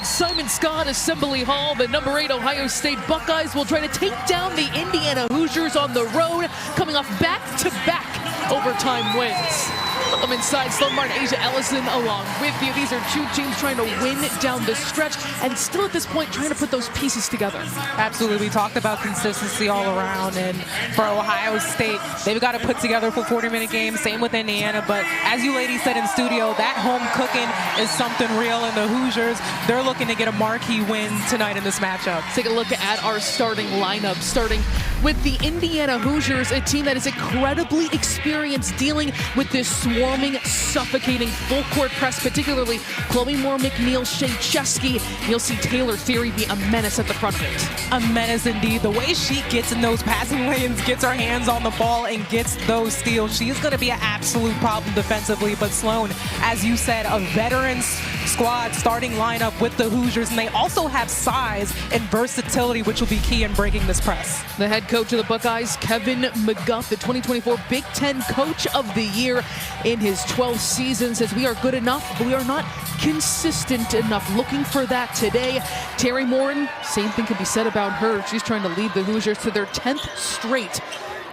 at Simon Scott Assembly Hall, the number 8 Ohio State Buckeyes will try to take down the Indiana Hoosiers on the road, coming off back-to-back overtime wins. Welcome inside, Sloan Martin, Asia Ellison along with you. These are two teams trying to win down the stretch and still at this point trying to put those pieces together. Absolutely. We talked about consistency all around, and for Ohio State, they've got to put together for 40-minute games. Same with Indiana, but as you ladies said in studio, that home cooking is something real, and the Hoosiers, they're looking to get a marquee win tonight in this matchup. Take a look at our starting lineup, starting with the Indiana Hoosiers, a team that is incredibly experienced dealing with this swarming, suffocating full-court press, particularly Chloe Moore McNeil, Shea Chesky. You'll see Taylor Theory be a menace at the front of it. A menace indeed. The way she gets in those passing lanes, gets her hands on the ball, and gets those steals, she's going to be an absolute problem defensively. But Sloan, as you said, a veterans squad starting lineup with the Hoosiers, and they also have size and versatility, which will be key in breaking this press. The head coach of the Buckeyes, Kevin McGuff, the 2024 Big Ten Coach of the Year in his 12th season, says we are good enough, but we are not consistent enough. Looking for that today. Terry Morin, same thing can be said about her. She's trying to lead the Hoosiers to their 10th straight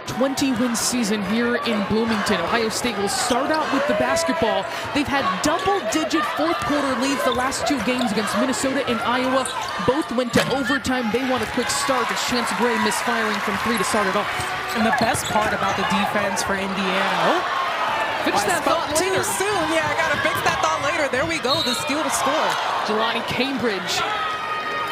20-win season here in Bloomington. Ohio State will start out with the basketball. They've had double-digit fourth-quarter leads the last two games against Minnesota and Iowa. Both went to overtime. They want a quick start as Chance Gray misfiring from 3 to start it off. And the best part about the defense for Indiana, fix that thought later. Too soon. Yeah, I gotta fix that thought later. There we go, the steal to score. Jelani Cambridge.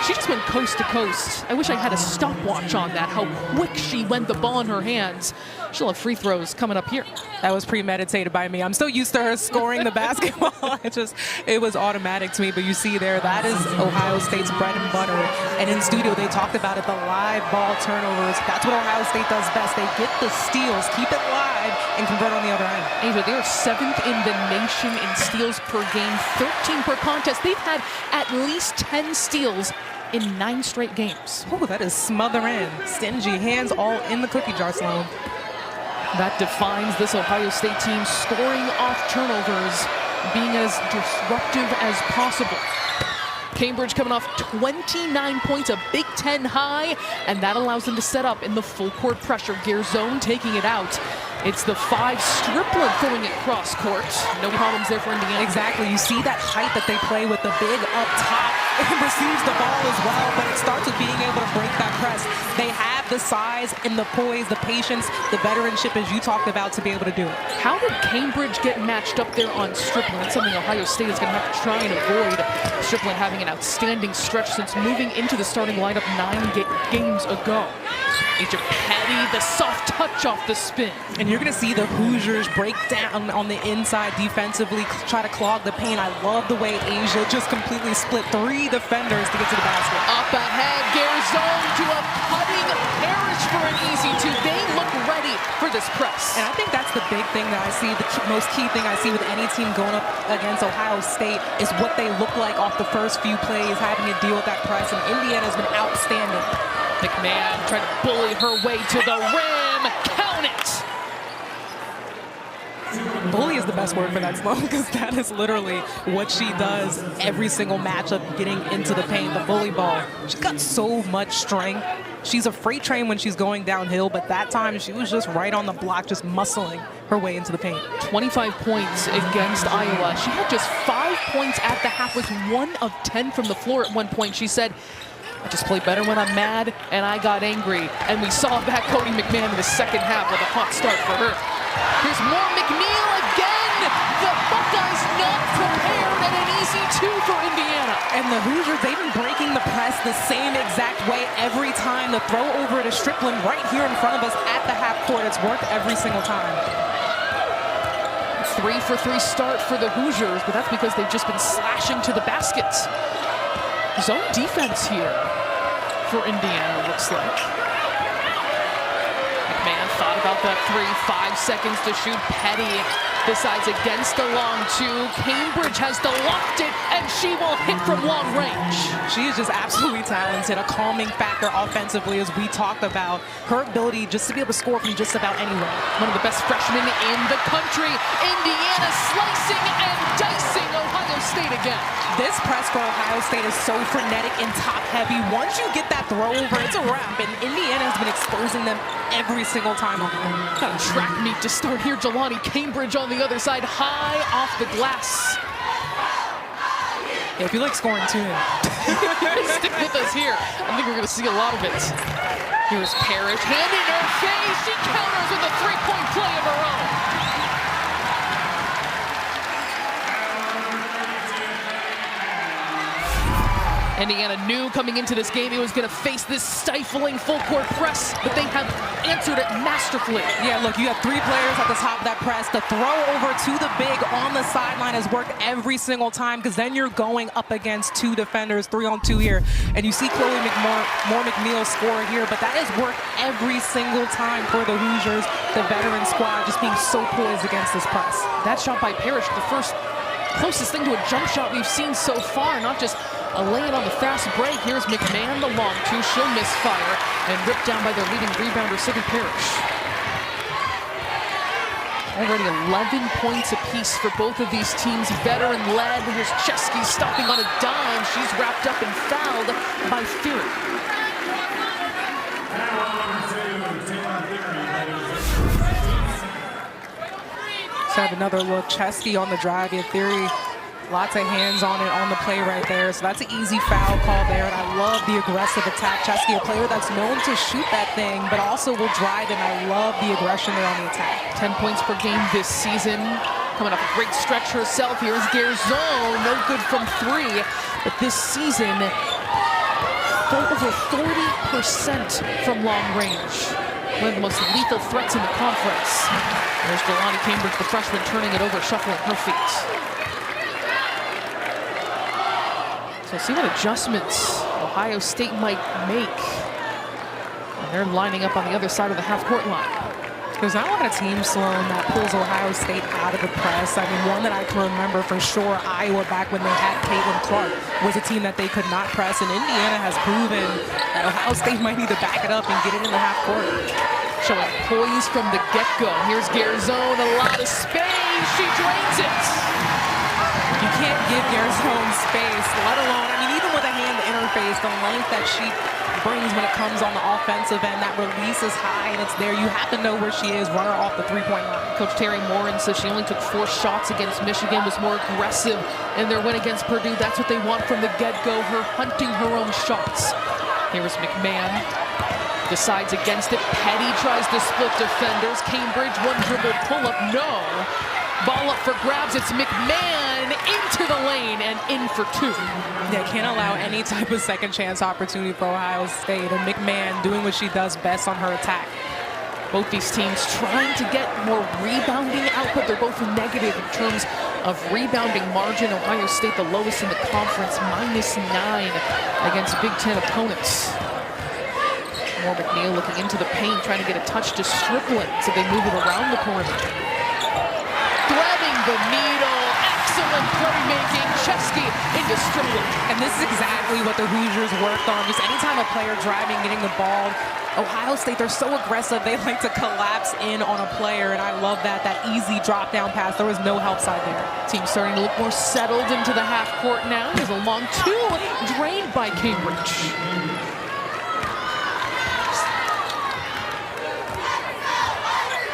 She just went coast to coast. I wish I had a stopwatch on that, how quick she went the ball in her hands. She'll have free throws coming up here. That was premeditated by me. I'm so used to her scoring the basketball. It was automatic to me, but you see there, that is Ohio State's bread and butter. And in studio, they talked about it, the live ball turnovers. That's what Ohio State does best. They get the steals, keep it live, and convert on the other end. Asia, they are 7th in the nation in steals per game, 13 per contest. They've had at least 10 steals in 9 straight games. Oh, that is smothering. Stingy, hands all in the cookie jar, Sloan. That defines this Ohio State team, scoring off turnovers, being as disruptive as possible. Cambridge coming off 29 points, a Big Ten high, and that allows them to set up in the full court pressure. Gear zone taking it out. It's the 5 Stripling throwing it cross court. No problems there for Indiana. Exactly. You see that height that they play with the big up top. It receives the ball as well, but it starts with being able to break that press. They have the size and the poise, the patience, the veteranship, as you talked about, to be able to do it. How did Cambridge get matched up there on Stripling? That's something Ohio State is going to have to try and avoid. Stripling having an outstanding stretch since moving into the starting lineup 9 games ago. Asia Petty, the soft touch off the spin. And you're going to see the Hoosiers break down on the inside defensively, try to clog the paint. I love the way Asia just completely split 3 defenders to get to the basket. Up ahead, Garzone to a cutting Parrish for an easy 2. They look ready for this press. And I think that's the big thing that I see, the most key thing I see with any team going up against Ohio State is what they look like off the first few plays, having to deal with that press. And Indiana's been outstanding. McMahon trying to bully her way to the rim. Count it! Bully is the best word for that, Sloan, because that is literally what she does every single matchup, getting into the paint, the bully ball. She's got so much strength. She's a freight train when she's going downhill, but that time she was just right on the block, just muscling her way into the paint. 25 points against Iowa. She had just 5 points at the half, with 1 of 10 from the floor at one point. She said, I just play better when I'm mad, and I got angry. And we saw that Cody McMahon in the second half with a hot start for her. Here's more McNeil again. The Buckeyes not prepared, and an easy 2 for Indiana. And the Hoosiers, they've been breaking the press the same exact way every time. The throw over to Strickland right here in front of us at the half court. It's worked every single time. 3 for 3 start for the Hoosiers, but that's because they've just been slashing to the baskets. Zone defense here for Indiana, looks like. McMahon thought about that 3, 5 seconds to shoot. Petty decides against the long 2. Cambridge has to loft it, and she will hit from long range. She is just absolutely talented, a calming factor offensively, as we talked about. Her ability just to be able to score from just about anywhere. One of the best freshmen in the country. Indiana slicing and dicing Ohio State again. This press for Ohio State is so frenetic and top-heavy. Once you get that throw over, it's a wrap. And Indiana has been exposing them every single time. Got a track meet to start here. Jelani Cambridge on the other side, high off the glass. Yeah, if you like scoring, tune in. Stick with us here. I think we're going to see a lot of it. Here's Parrish, hand in her face. She counters with a three-point play of her own. Indiana knew coming into this game it was going to face this stifling full-court press, but they have answered it masterfully. Yeah, look, you have three players at the top of that press. The throw over to the big on the sideline has worked every single time, because then you're going up against two defenders, 3-on-2 here. And you see Chloe McNeil score here, but that has worked every single time for the Hoosiers, the veteran squad, just being so poised against this press. That shot by Parrish, the first closest thing to a jump shot we've seen so far, not just a lay-in on the fast break. Here's McMahon, the long two. She'll miss fire and ripped down by their leading rebounder, Sydney Parrish. Already 11 points apiece for both of these teams. Veteran-led. Here's Chesky stopping on a dime. She's wrapped up and fouled by Fury. Let's have another look. Chesky on the drive. Yeah, Theory, lots of hands on it on the play right there. So that's an easy foul call there. And I love the aggressive attack. Chesky, a player that's known to shoot that thing, but also will drive, and I love the aggression there on the attack. 10 points per game this season. Coming off a great stretch herself. Here's Garzon, no good from three. But this season, over 40% from long range. One of the most lethal threats in the conference. There's Jelani Cambridge, the freshman, turning it over, shuffling her feet. So see what adjustments Ohio State might make. And they're lining up on the other side of the half-court line. There's not a lot of teams, Sloan, that pulls Ohio State out of the press. I mean, one that I can remember for sure, Iowa, back when they had Caitlin Clark, was a team that they could not press. And Indiana has proven that Ohio State might need to back it up and get it in the half court. Showing poise from the get-go. Here's Garzon, a lot of space. She drains it. You can't give Garzon space, let alone, I mean, even with a hand interface, the length that she brings when it comes on the offensive end, that release is high and it's there. You have to know where she is, run her off the three-point line. Coach Terry Morin says she only took 4 shots against Michigan, was more aggressive in their win against Purdue. That's what they want from the get-go, her hunting her own shots. Here is McMahon. Decides against it. Petty tries to split defenders. Cambridge, one dribble pull-up, no. Ball up for grabs. It's McMahon into the lane and in for 2. Yeah, can't allow any type of second chance opportunity for Ohio State. And McMahon doing what she does best on her attack. Both these teams trying to get more rebounding output. They're both negative in terms of rebounding margin. Ohio State the lowest in the conference, -9 against Big Ten opponents. More McNeil looking into the paint, trying to get a touch to Strickland, so they move it around the perimeter. Threading the needle, excellent playmaking, Chesky into Strickland. And this is exactly what the Hoosiers worked on. Just anytime a player driving, getting the ball, Ohio State, they're so aggressive, they like to collapse in on a player, and I love that easy drop down pass. There was no help side there. Team starting to look more settled into the half court now. There's a long 2, drained by Cambridge.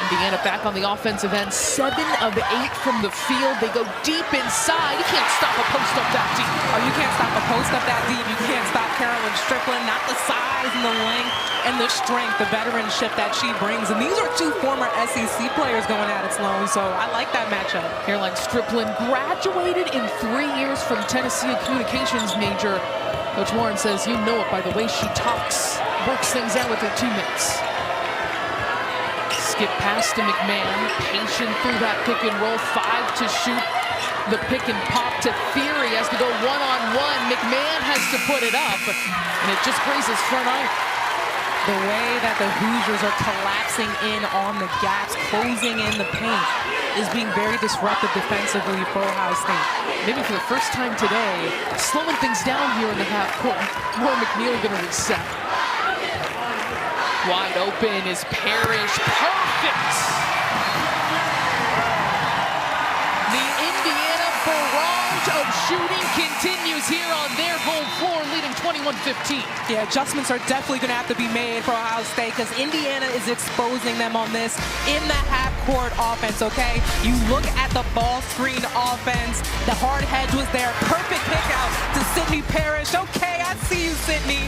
Indiana back on the offensive end, 7 of 8 from the field. They go deep inside. You can't stop a post up that deep. Oh, you can't stop a post up that deep. You can't stop Carolyn Strickland. Not the size and the length and the strength, the veteranship that she brings. And these are 2 former SEC players going at it, Sloan. So I like that matchup. Caroline Strickland graduated in 3 years from Tennessee, a communications major. Coach Warren says you know it by the way she talks, works things out with her teammates. Skip pass to McMahon, patient through that pick and roll, 5 to shoot. The pick and pop to Theory, has to go one-on-one. McMahon has to put it up, and it just grazes front iron. The way that the Hoosiers are collapsing in on the gaps, closing in the paint, is being very disruptive defensively for Ohio State. Maybe for the first time today, slowing things down here in the half court. More McNeil going to reset. Wide open is Parrish, perfect! The Indiana barrage of shooting continues here on their home floor, leading 21-15. Yeah, adjustments are definitely going to have to be made for Ohio State because Indiana is exposing them on this in the half-court offense, okay? You look at the ball screen offense. The hard hedge was there. Perfect pick out to Sydney Parrish. Okay, I see you, Sydney.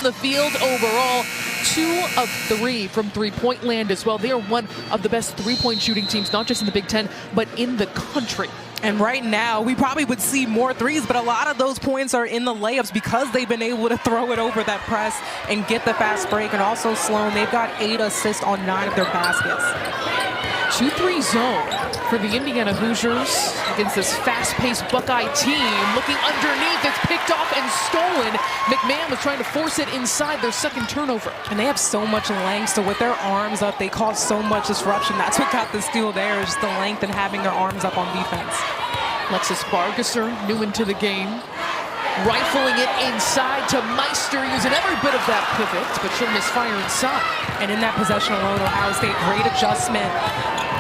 The field overall, 2 of 3 from three-point land as well. They are one of the best three-point shooting teams, not just in the Big Ten, but in the country. And right now, we probably would see more threes, but a lot of those points are in the layups because they've been able to throw it over that press and get the fast break. And also Sloan, they've got 8 assists on 9 of their baskets. 2-3 zone for the Indiana Hoosiers against this fast-paced Buckeye team. Looking underneath, it's picked off and stolen. McMahon was trying to force it inside their second turnover. And they have so much length, so with their arms up, they cause so much disruption. That's what got the steal there, is just the length and having their arms up on defense. Alexis Bargesser, new into the game. Rifling it inside to Meister, using every bit of that pivot, but she'll misfire inside. And in that possession alone, Ohio State, great adjustment.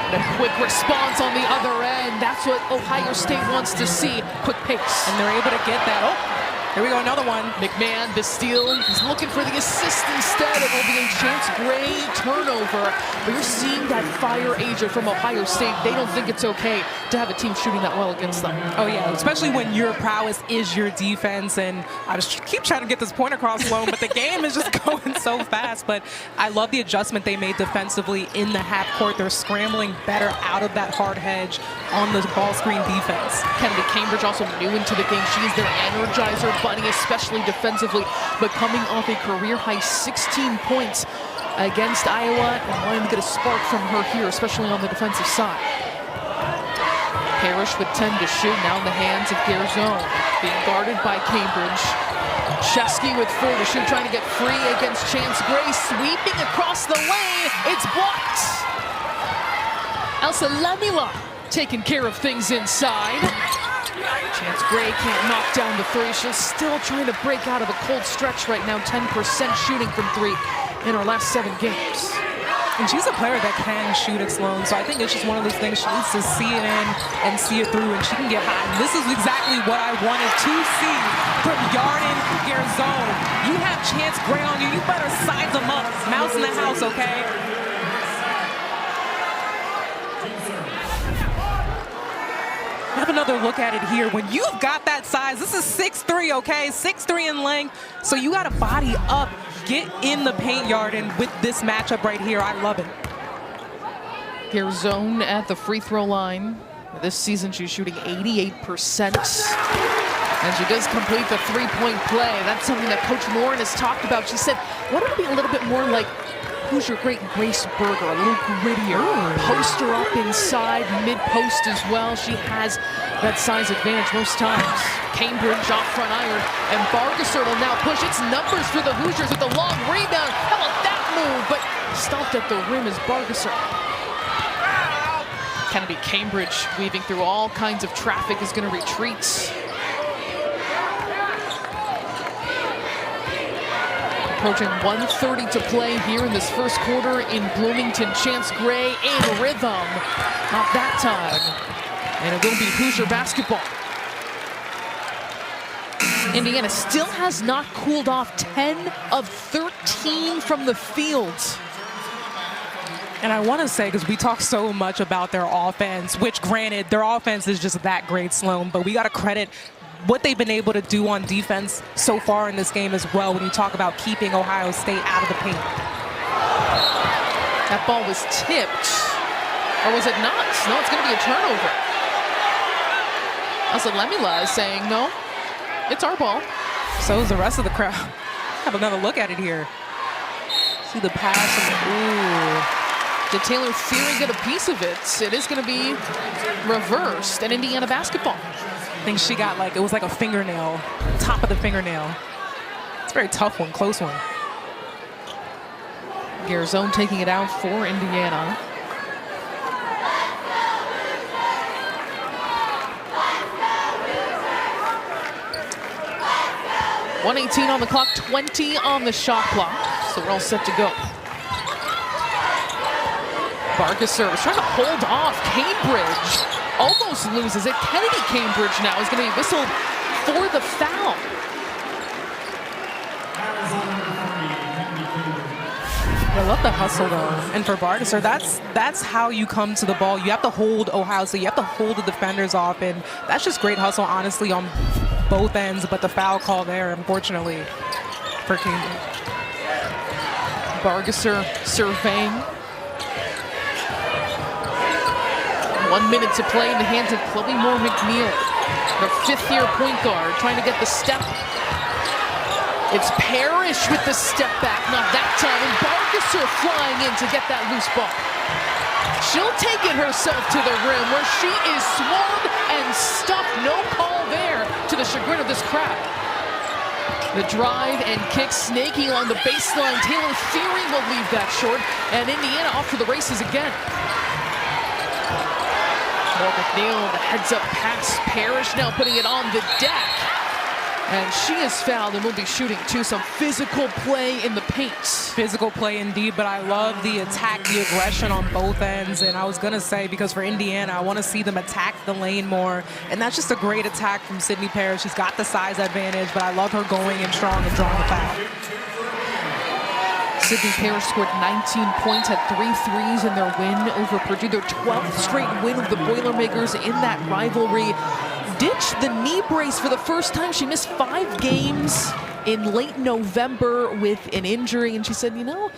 And a quick response on the other end. That's what Ohio State wants to see. Quick pace. And they're able to get that. Oh, here we go, another one. McMahon, the steal. He's looking for the assist instead. It will be a Chance Gray turnover. But you're seeing that fire agent from Ohio State. They don't think it's okay to have a team shooting that well against them. Oh, yeah, especially when your prowess is your defense. And I just keep trying to get this point across, Sloan, but the game is just going so fast. But I love the adjustment they made defensively in the half court. They're scrambling better out of that hard hedge on the ball screen defense. Kennedy Cambridge also new into the game. She is their energizer bunny, especially defensively, but coming off a career-high 16 points against Iowa and wanting to get a spark from her here, especially on the defensive side. Parrish with 10 to shoot, now in the hands of Garzone, being guarded by Cambridge. Chesky with 4 to shoot, trying to get free against Chance Gray, sweeping across the lane. It's blocked. Elsa Lamila taking care of things inside. Chance Gray can't knock down the 3. She's still trying to break out of a cold stretch right now. 10% shooting from 3 in her last 7 games. And she's a player that can shoot at Sloan, so I think it's just one of those things she needs to see it in and see it through, and she can get hot. And this is exactly what I wanted to see from Yarden Garzone. You have Chance Gray on you. You better size them up. Mouse in the house, okay? Have another look at it here. When you've got that size, this is 6'3", okay? 6'3" in length, so you got to body up. Get in the paint, Yarden, with this matchup right here. I love it. Garzone at the free throw line. This season, she's shooting 88%. And she does complete the three-point play. That's something that Coach Lauren has talked about. She said, why don't it be a little bit more like Hoosier great Grace Berger, a little grittier. Post her up inside, mid-post as well. She has that size advantage most times. Cambridge off front iron, and Bargesser will now push. It's numbers for the Hoosiers with the long rebound. How about that move? But stopped at the rim is Bargesser. Kennedy Cambridge weaving through all kinds of traffic is going to retreat. Approaching 1:30 to play here in this first quarter in Bloomington. Chance Gray in rhythm. Not that time. And it will be Hoosier basketball. Indiana still has not cooled off. 10 of 13 from the field. And I want to say, because we talk so much about their offense, which granted, their offense is just that great, Sloan, but we got to credit what they've been able to do on defense so far in this game as well when you talk about keeping Ohio State out of the paint. That ball was tipped. Or was it not? No, it's going to be a turnover. Also, Lemila is saying, no, it's our ball. So is the rest of the crowd. Have another look at it here. See the pass and ooh. Did Taylor Feary get a piece of it? It is going to be reversed and Indiana basketball. I think she got like, it was like a fingernail, top of the fingernail. It's a very tough one, close one. Garzone taking it out for Indiana. .118 on the clock, 20 on the shot clock. So we're all set to go. Bargesser was trying to hold off Cambridge. almost loses it. Kennedy Cambridge now is going to be whistled for the foul. I love the hustle, though. And for Bargesser, that's how you come to the ball. You have to hold Ohio State. You have to hold the defenders off. And that's just great hustle, honestly, on both ends. But the foul call there, unfortunately, for Cambridge. Bargesser surveying. 1 minute to play in the hands of Chloe Moore McNeil, the fifth-year point guard, trying to get the step. It's Parrish with the step back, not that time, and Bargesser flying in to get that loose ball. She'll take it herself to the rim, where she is swarmed and stuffed. No call there, to the chagrin of this crowd. The drive and kick snaking along the baseline. Taylor Thierry will leave that short, and Indiana off to the races again. Moore McNeil, the heads-up pass. Parrish now putting it on the deck. And she is fouled and will be shooting, too. Some physical play in the paint. Physical play indeed, but I love the attack, the aggression on both ends. And I was going to say, because for Indiana, I want to see them attack the lane more. And that's just a great attack from Sydney Parrish. She's got the size advantage, but I love her going in strong and drawing the foul. Sydney Parrish scored 19 points, had 3 threes in their win over Purdue. Their 12th straight win of the Boilermakers in that rivalry. Ditched the knee brace for the first time. She missed 5 games in late November with an injury, and she said, you know,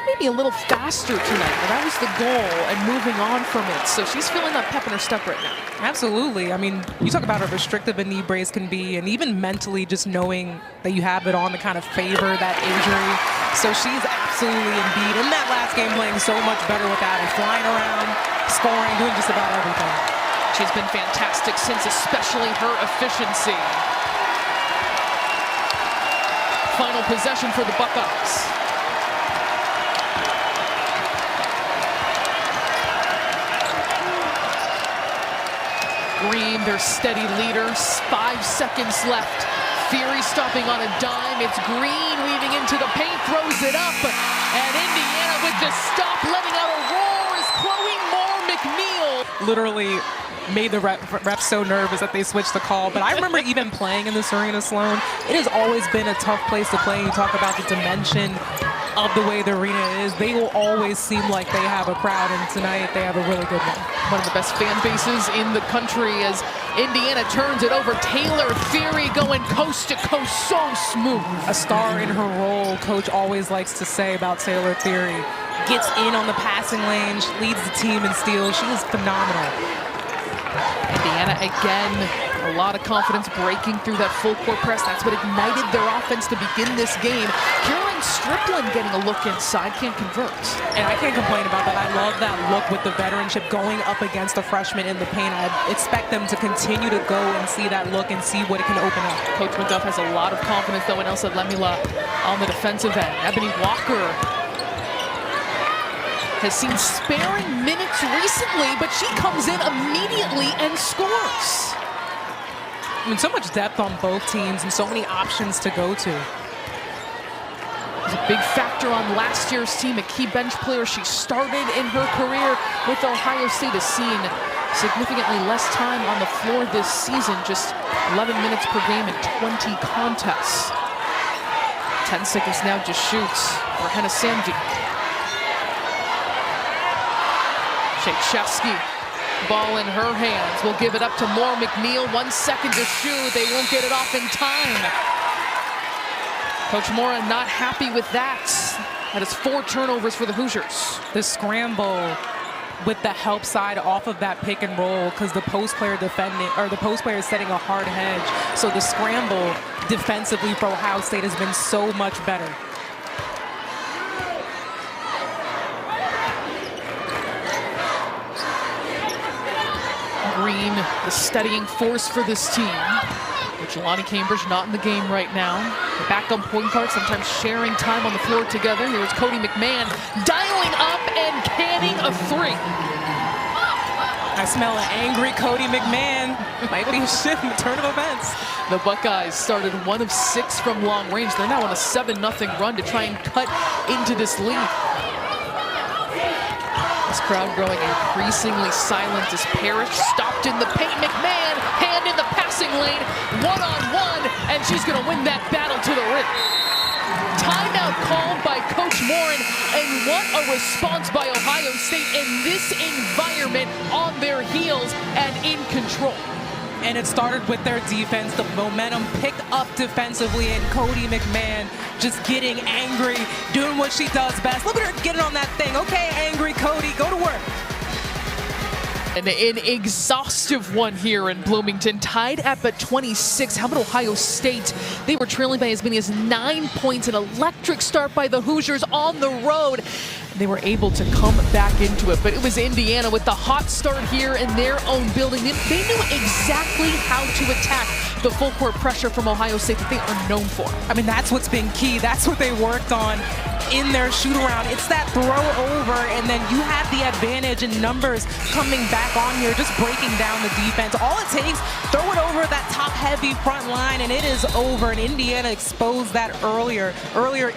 maybe a little faster tonight, but that was the goal, and moving on from it. So she's feeling that pep in her step right now. Absolutely. I mean, you talk about how restrictive a knee brace can be, and even mentally just knowing that you have it on to kind of favor that injury. So she's absolutely indeed in that last game playing so much better without it, flying around, scoring, doing just about everything. She's been fantastic since, especially her efficiency. Final possession for the Buckeyes. Green, their steady leader. 5 seconds left. Thierry stopping on a dime. It's Green weaving into the paint, throws it up. And Indiana with the stop, letting out a roar is Chloe Moore McNeil. Literally made the refs so nervous that they switched the call. But I remember even playing in this arena, Sloan, it has always been a tough place to play. You talk about the dimension of the way the arena is. They will always seem like they have a crowd, and tonight they have a really good one. One of the best fan bases in the country as Indiana turns it over. Taylor Thierry going coast to coast, so smooth. A star in her role, coach always likes to say about Taylor Thierry. Gets in on the passing lane, she leads the team in steals. She is phenomenal. Indiana again, a lot of confidence breaking through that full court press. That's what ignited their offense to begin this game. Caroline Strickland getting a look inside, can't convert. And I can't complain about that. I love that look with the veteranship going up against a freshman in the paint. I expect them to continue to go and see that look and see what it can open up. Coach McDuff has a lot of confidence though in Elsa Lemula on the defensive end. Ebony Walker has seen sparing minutes recently, but she comes in immediately and scores. I mean, so much depth on both teams and so many options to go to. It's a big factor on last year's team, a key bench player. She started in her career with Ohio State, has seen significantly less time on the floor this season, just 11 minutes per game in 20 contests. 10 seconds now, just shoots for Henna Sandy. Chechesky, ball in her hands, will give it up to Moore McNeil. 1 second to shoot, they won't get it off in time. Coach Mora not happy with that. That is 4 turnovers for the Hoosiers. The scramble with the help side off of that pick and roll, because the post player defending, or the post player is setting a hard hedge. So the scramble defensively for Ohio State has been so much better. Green, the steadying force for this team. Jelani Cambridge not in the game right now. The backup point guard sometimes sharing time on the floor together. Here's Cody McMahon dialing up and canning a 3. I smell an angry Cody McMahon. Might be a shift in the turn of events. The Buckeyes started 1 of 6 from long range. They're now on a 7-0 run to try and cut into this lead. this crowd growing increasingly silent as Parrish stopped in the paint. McMahon, hand in the passing lane, one-on-one, and she's going to win that battle to the rim. Timeout called by Coach Morin, and what a response by Ohio State in this environment, on their heels and in control. And it started with their defense. The momentum picked up defensively, and Coty McMahon just getting angry, doing what she does best. Look at her getting on that thing. Okay, angry Coty, go to work. An exhaustive one here in Bloomington, tied at but 26. How about Ohio State? They were trailing by as many as 9 points. An electric start by the Hoosiers on the road. They were able to come back into it, but it was Indiana with the hot start here in their own building. They knew exactly how to attack the full court pressure from Ohio State that they are known for. I mean, that's what's been key. That's what they worked on in their shoot-around. It's that throw over, and then you have the advantage in numbers coming back on here, just breaking down the defense. All it takes, throw it over that top-heavy front line, and it is over. And Indiana exposed that earlier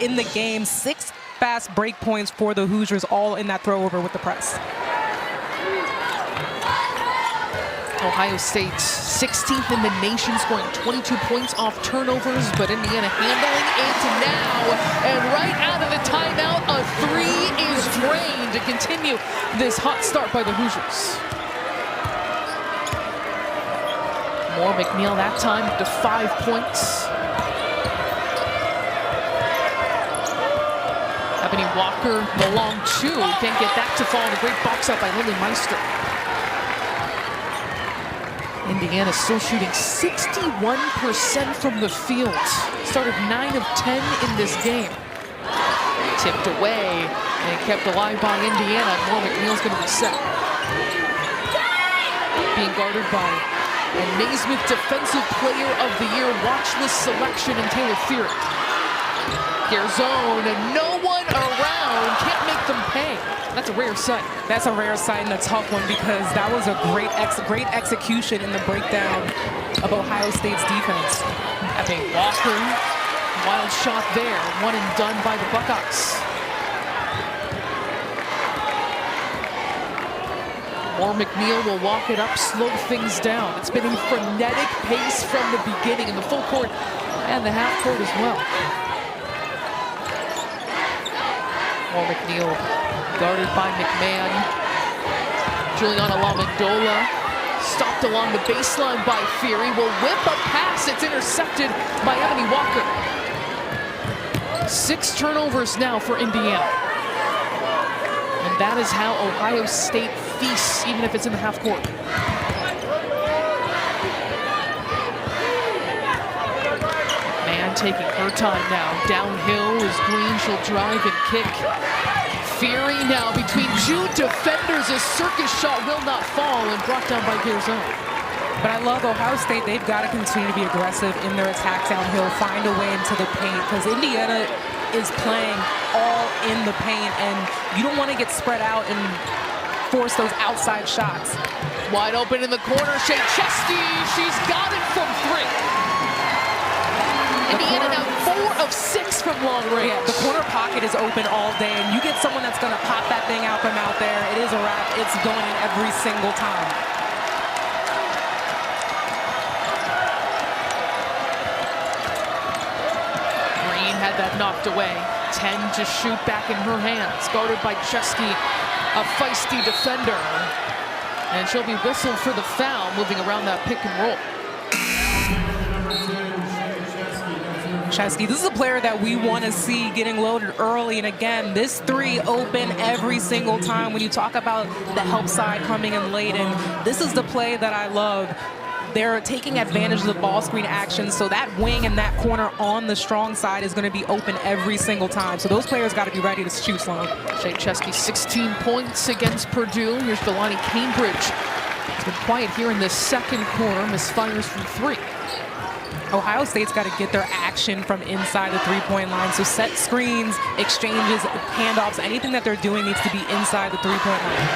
in the game. 6 fast break points for the Hoosiers, all in that throw over with the press. Ohio State 16th in the nation, scoring 22 points off turnovers, but Indiana handling it now. And right out of the timeout, a 3 is drained to continue this hot start by the Hoosiers. More McNeil that time up to 5 points. Ebony Walker, the long two, can't get that to fall. A great box out by Lily Meister. Indiana still shooting 61% from the field. Started 9 of 10 in this game. Tipped away and kept alive by Indiana. More McNeil's going to reset. Being guarded by a Naismith Defensive Player of the Year watch list selection in Taylor Fearing. Garzone, and no one around, can't make them pay. That's a rare sight. That's a rare sight and a tough one, because that was a great execution in the breakdown of Ohio State's defense. Ebony Walker, wild shot there, one and done by the Buckeyes. More McNeil will walk it up, slow things down. It's been a frenetic pace from the beginning in the full court and the half court as well. More McNeil guarded by McMahon. Juliana LaMendola stopped along the baseline by Fury. Will whip a pass. It's intercepted by Ebony Walker. 6 turnovers now for Indiana. And that is how Ohio State feasts, even if it's in the half court. Man taking her time now. Downhill is Green. She'll drive and kick. Fury now between 2 defenders. A circus shot will not fall and brought down by Garzone. But I love Ohio State. They've got to continue to be aggressive in their attack downhill, find a way into the paint, because Indiana is playing all in the paint, and you don't want to get spread out and force those outside shots. Wide open in the corner, Shea Chesky. She's got it from 3. Indiana now 4 of 6 from long range. Yeah, the corner pocket is open all day, and you get someone that's going to pop that thing out from out there. It is a wrap. It's going in every single time. Green had that knocked away. 10 to shoot back in her hands. Guarded by Chesky, a feisty defender. And she'll be whistled for the foul, moving around that pick and roll. Chesky, this is a player that we want to see getting loaded early, and again, this 3 open every single time. When you talk about the help side coming in late, and this is the play that I love. They're taking advantage of the ball screen action, so that wing and that corner on the strong side is going to be open every single time. So those players got to be ready to shoot, Sloan. Shea Chesky, 16 points against Purdue. Here's Delani Cambridge. It's been quiet here in the second quarter. Misfires from 3. Ohio State's got to get their action from inside the 3-point line. So set screens, exchanges, handoffs, anything that they're doing needs to be inside the 3-point line.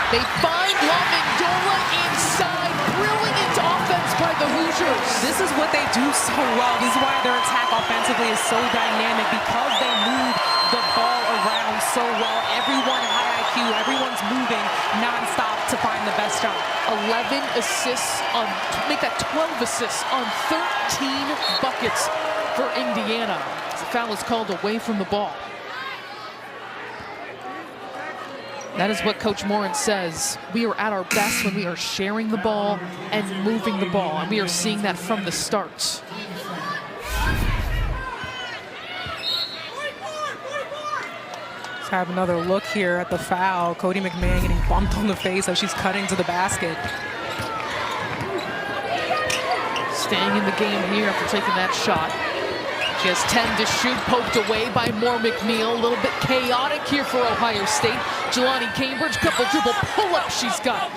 They find LaMendola inside. Brilliant offense by the Hoosiers. This is what they do so well. This is why their attack offensively is so dynamic, because they move the ball around so well. Everyone high IQ, everyone's moving nonstop to find the best shot. 11 assists on, make that 12 assists on 13 buckets for Indiana. The foul is called away from the ball. That is what Coach Morin says. We are at our best when we are sharing the ball and moving the ball, and we are seeing that from the start. Let's have another look here at the foul. Coty McMahon getting bumped on the face as she's cutting to the basket. Staying in the game here after taking that shot. She has 10 to shoot, poked away by Moore McNeil. A little bit chaotic here for Ohio State. Jelani Cambridge, couple dribble pull-ups she's got.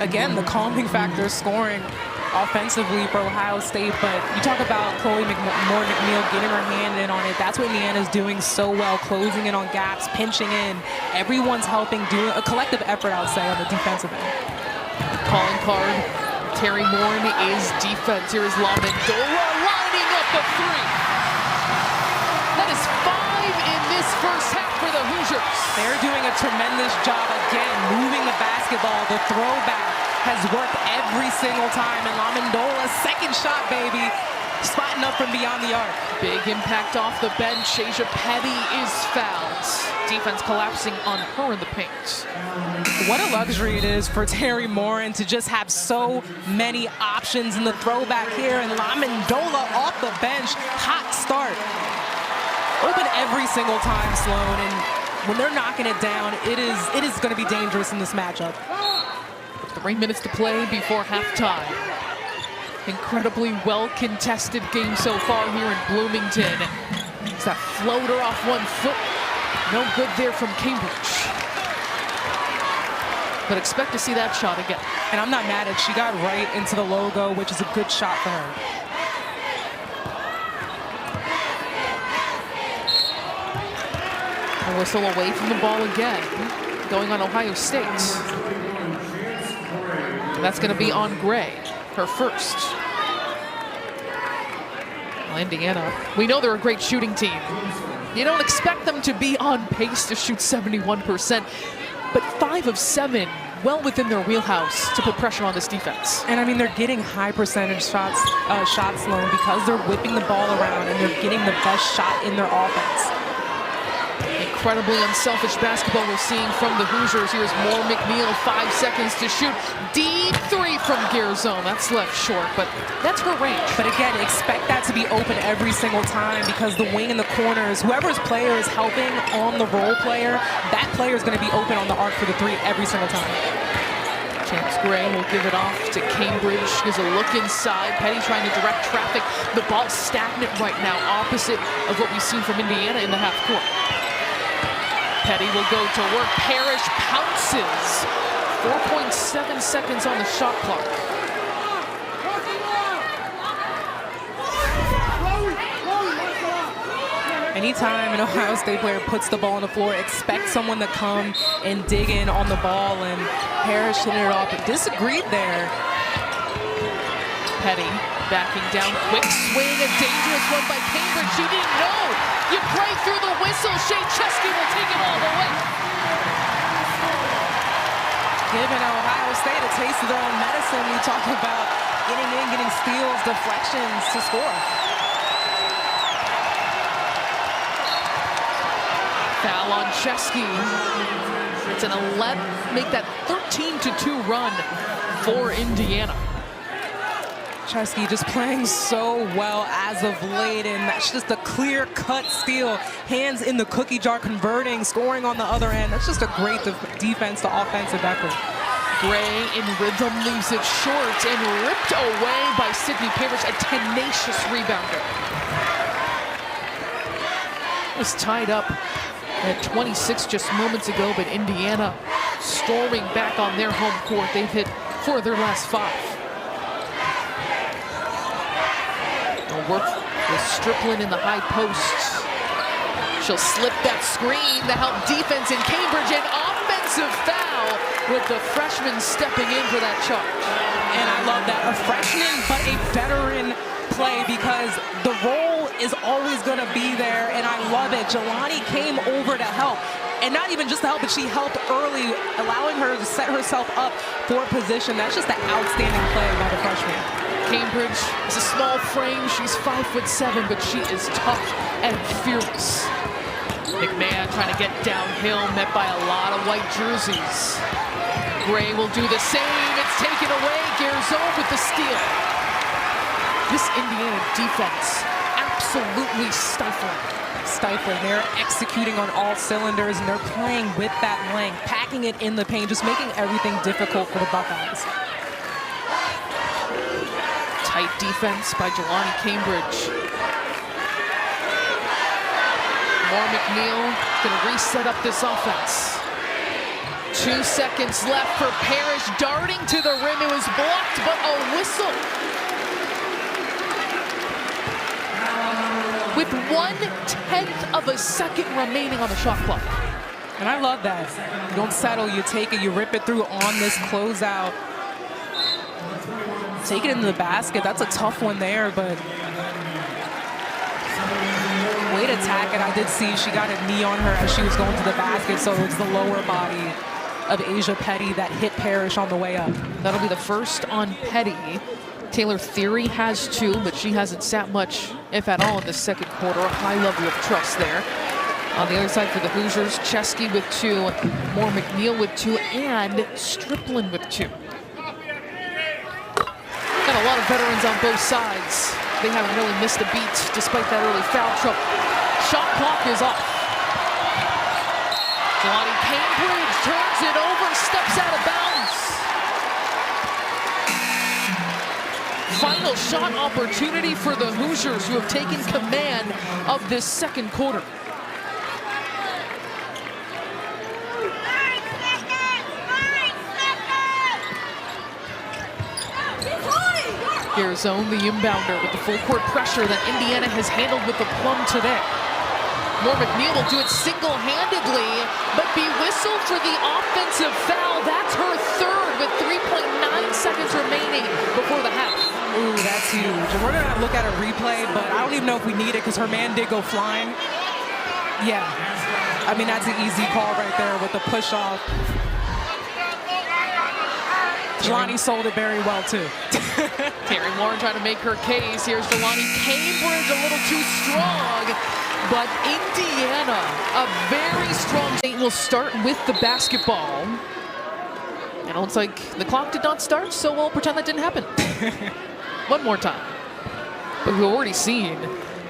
Again, the calming factor scoring offensively for Ohio State, but you talk about Chloe Moore McNeil getting her hand in on it. That's what Indiana's doing so well, closing in on gaps, pinching in. Everyone's helping, doing a collective effort, I would say, on the defensive end. Calling card, Terry Morin is defense. Here is LaMendola lining up a three. That is 5 in this first half for the Hoosiers. They're doing a tremendous job again, moving the basketball. The throwback has worked every single time. And LaMendola's second shot, baby, spotting up from beyond the arc. Big impact off the bench. Shasia Petty is fouled. Defense collapsing on her in the paint. What a luxury it is for Terry Morin to just have so many options in the throwback here. And LaMendola off the bench, hot start. Open every single time, Sloan, and when they're knocking it down, it is going to be dangerous in this matchup. 3 minutes to play before halftime. Incredibly well-contested game so far here in Bloomington. It's that floater off 1 foot. No good there from Cambridge. But expect to see that shot again. And I'm not mad at it. She got right into the logo, which is a good shot for her. A whistle away from the ball again, going on Ohio State. That's going to be on Gray, her first. Well, Indiana, we know they're a great shooting team. You don't expect them to be on pace to shoot 71%, but 5 of 7, well within their wheelhouse to put pressure on this defense. And I mean, they're getting high percentage shots, Sloan, because they're whipping the ball around and they're getting the best shot in their offense. Incredibly unselfish basketball we're seeing from the Hoosiers. Here's Moore McNeil, 5 seconds to shoot. Deep 3 from Gearzone. That's left short, but that's her range. But again, expect that to be open every single time because the wing in the corners, whoever's player is helping on the role player, that player is going to be open on the arc for the 3 every single time. Chance Gray will give it off to Cambridge. Gives a look inside. Petty trying to direct traffic. The ball's stagnant right now, opposite of what we've seen from Indiana in the half court. Petty will go to work. Parrish pounces. 4.7 seconds on the shot clock. Anytime an Ohio State player puts the ball on the floor, expect someone to come and dig in on the ball, and Parrish hit it off, but disagreed there. Petty backing down, quick swing, a dangerous one by Cambridge. She didn't know. You break through the whistle. Shea Chesky will take it all the way. Giving Ohio State a taste of their own medicine. We talk about getting in, getting steals, deflections to score. Foul on Chesky. It's an 11, make that 13-2 run for Indiana. Chesky just playing so well as of late, and that's just a clear-cut steal. Hands in the cookie jar, converting, scoring on the other end. That's just a great defense to offensive effort. Gray in rhythm leaves it short and ripped away by Sydney Cambridge, a tenacious rebounder. It was tied up at 26 just moments ago, but Indiana storming back on their home court. They've hit 4 of their last 5. Work with Strickland in the high post. She'll slip that screen to help defense in Cambridge. An offensive foul with the freshman stepping in for that charge. And I love that. A freshman, but a veteran play because the role is always going to be there, and I love it. Jelani came over to help. And not even just to help, but she helped early, allowing her to set herself up for position. That's just an outstanding play by the freshman. Cambridge is a small frame. She's 5'7", but she is tough and fearless. McMahon trying to get downhill, met by a lot of white jerseys. Gray will do the same. It's taken away. Garzon with the steal. This Indiana defense, absolutely stifling. They're executing on all cylinders, and they're playing with that length, packing it in the paint, just making everything difficult for the Buckeyes. Tight defense by Jelani Cambridge. More McNeil going to reset up this offense. 2 seconds left for Parrish, darting to the rim. It was blocked, but a whistle. With 1/10 of a second remaining on the shot clock. And I love that. You don't settle, you take it, you rip it through on this closeout. Take it into the basket. That's a tough one there, but way to attack it. I did see she got a knee on her as she was going to the basket, so it's the lower body of Asia Petty that hit Parrish on the way up. That'll be the first on Petty. Taylor Theory has 2, but she hasn't sat much, if at all, in the second quarter. A high level of trust there. On the other side for the Hoosiers, Chesky with 2, Moore McNeil with 2, and Striplin with 2. Got a lot of veterans on both sides. They haven't really missed a beat despite that early foul trouble. Shot clock is off. Jelani Cambridge turns it over, steps out of bounds. Final shot opportunity for the Hoosiers, who have taken command of this second quarter. Garzon, the inbounder, with the full court pressure that Indiana has handled with aplomb today. Moore McNeil will do it single-handedly, but be whistled for the offensive foul. That's her third with 3.9 seconds remaining before the half. Ooh, that's huge. And we're going to look at a replay, but I don't even know if we need it because her man did go flying. Yeah. I mean, that's an easy call right there with the push-off. Jelani sold it very well, too. Terry Warren trying to make her case. Here's Jelani Cambridge, a little too strong. But Indiana, a very strong team, will start with the basketball. And it looks like the clock did not start, so we'll pretend that didn't happen. One more time. But we've already seen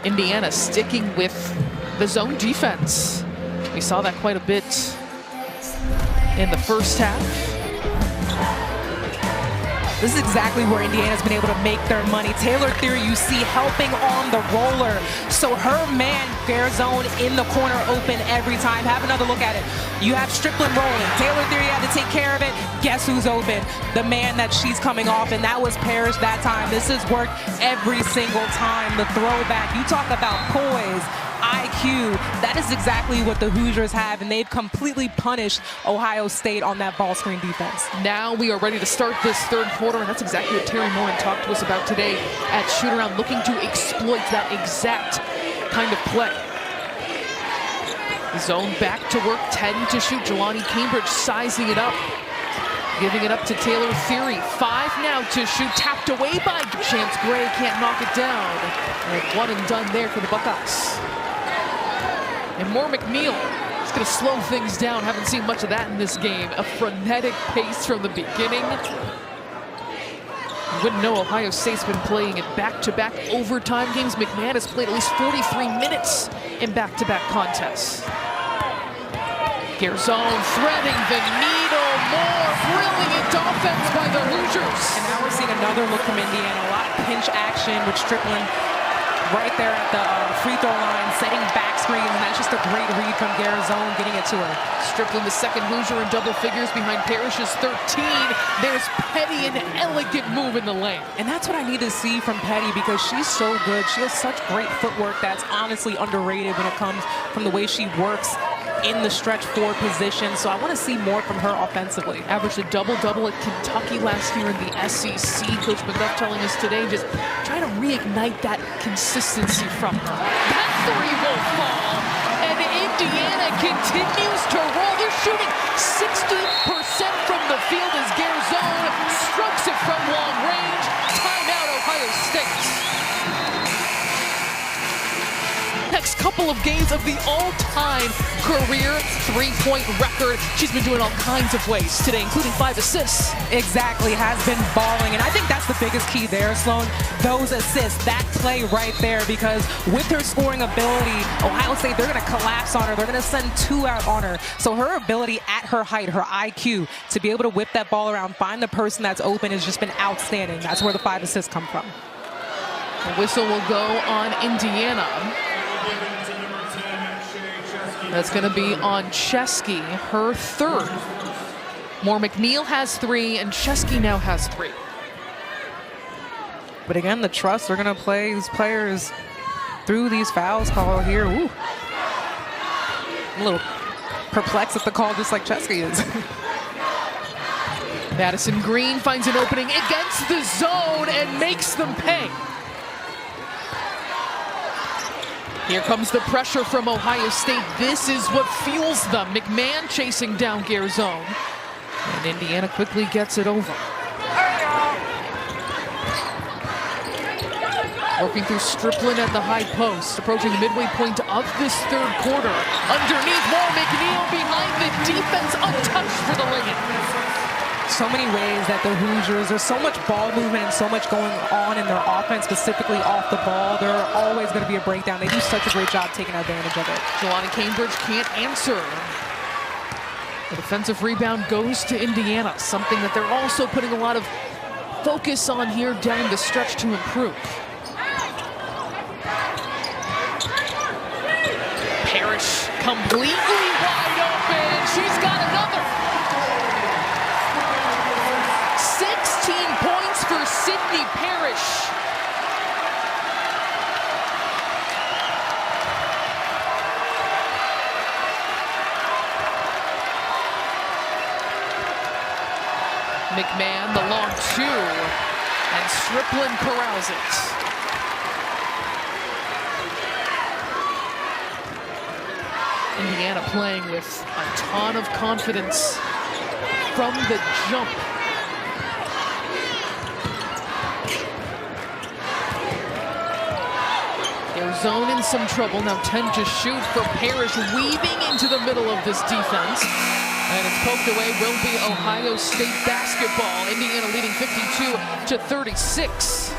Indiana sticking with the zone defense. We saw that quite a bit in the first half. This is exactly where Indiana's been able to make their money. Taylor Theory, you see, helping on the roller. So her man, Garzon, in the corner open every time. Have another look at it. You have Strickland rolling. Taylor Theory had to take care of it. Guess who's open? The man that she's coming off, and that was Parrish that time. This has worked every single time. The throwback. You talk about poise, IQ. That is exactly what the Hoosiers have, and they've completely punished Ohio State on that ball screen defense. Now we are ready to start this third quarter, and that's exactly what Terry Morin talked to us about today at Shoot-Around, looking to exploit that exact kind of play. Zone back to work, 10 to shoot. Jelani Cambridge sizing it up, giving it up to Taylor Theory. 5 now to shoot, tapped away by Chance Gray, can't knock it down. And one and done there for the Buckeyes. And Moore McNeil is going to slow things down. Haven't seen much of that in this game. A frenetic pace from the beginning. You wouldn't know Ohio State's been playing in back-to-back overtime games. McMahon has played at least 43 minutes in back-to-back contests. Garzon threading the needle. More brilliant offense by the Hoosiers. And now we're seeing another look from Indiana. A lot of pinch action with Strickland right there at the free throw line, setting back screens, and that's just a great read from Garzon, getting it to her. Strickland, the second Hoosier in double figures behind Parrish's 13. There's Petty, an elegant move in the lane. And that's what I need to see from Petty, because she's so good. She has such great footwork that's honestly underrated when it comes from the way she works in the stretch 4 position. So I want to see more from her offensively. Averaged a double-double at Kentucky last year in the SEC. Coach McGuff telling us today, just trying to reignite that consistency from her. That three will fall, and Indiana continues to roll. They're shooting 60% from the field as Garzone strokes it from long range. Timeout, Ohio State. Next couple of games of the all-time career three-point record. She's been doing all kinds of ways today, including 5 assists. Exactly, has been balling, and I think that's the biggest key there, Sloan. Those assists, that play right there, because with her scoring ability, Ohio State, they're going to collapse on her. They're going to send 2 out on her. So her ability at her height, her IQ, to be able to whip that ball around, find the person that's open, has just been outstanding. That's where the 5 assists come from. The whistle will go on Indiana. That's going to be on Chesky, her 3rd. Moore McNeil has 3, and Chesky now has 3. But again, the trust, they're going to play these players through these fouls called here. Ooh. A little perplexed at the call, just like Chesky is. Madison Green finds an opening against the zone and makes them pay. Here comes the pressure from Ohio State. This is what fuels them. McMahon chasing down Garzone. And Indiana quickly gets it over. Working through Striplin at the high post. Approaching the midway point of this 3rd quarter. Underneath, Moore McNeil behind the defense, untouched for the lay-in. So many ways that the Hoosiers, there's so much ball movement and so much going on in their offense, specifically off the ball. There are always going to be a breakdown. They do such a great job taking advantage of it. Jelani Cambridge can't answer. The defensive rebound goes to Indiana, something that they're also putting a lot of focus on here down the stretch to improve. Parrish completely wide open. She's got another. 16 points for Sydney Parrish. McMahon, the long 2, and Striplin corrals it. Indiana playing with a ton of confidence from the jump. Zone in some trouble. Now 10 to shoot for Parrish, weaving into the middle of this defense. And it's poked away, will be Ohio State basketball. Indiana leading 52-36.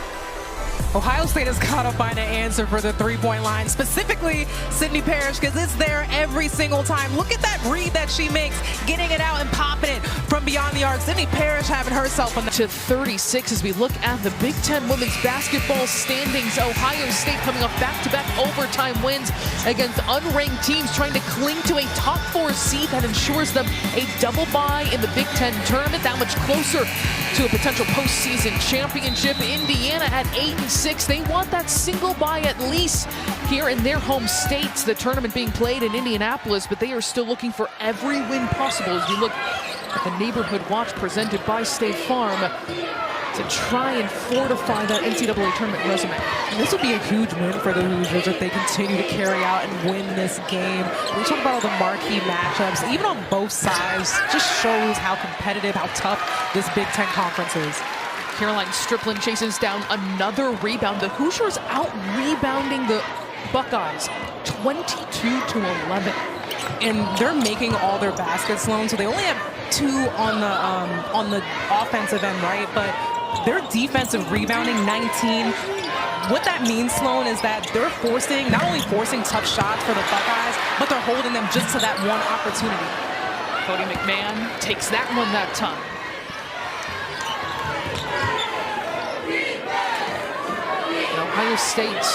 Ohio State has got to find an answer for the three-point line, specifically Sydney Parrish, because it's there every single time. Look at that read that she makes, getting it out and popping it from beyond the arc. Sydney Parrish having herself a... To 36 as we look at the Big Ten women's basketball standings. Ohio State coming off back-to-back overtime wins against unranked teams, trying to cling to a top 4 seed that ensures them a double bye in the Big Ten tournament, that much closer to a potential postseason championship. Indiana at 8-6. They want that single bye at least here in their home states. The tournament being played in Indianapolis, but they are still looking for every win possible as we look at the Neighborhood Watch presented by State Farm to try and fortify that NCAA tournament resume. And this will be a huge win for the Hoosiers if they continue to carry out and win this game. We talk about all the marquee matchups, even on both sides, just shows how competitive, how tough this Big Ten conference is. Caroline Striplin chases down another rebound. The Hoosiers out-rebounding the Buckeyes 22-11. And they're making all their baskets, Sloan, so they only have 2 on the offensive end, right? But their defensive rebounding, 19. What that means, Sloan, is that they're not only forcing tough shots for the Buckeyes, but they're holding them just to that one opportunity. Cody McMahon takes that one that time. Ohio State,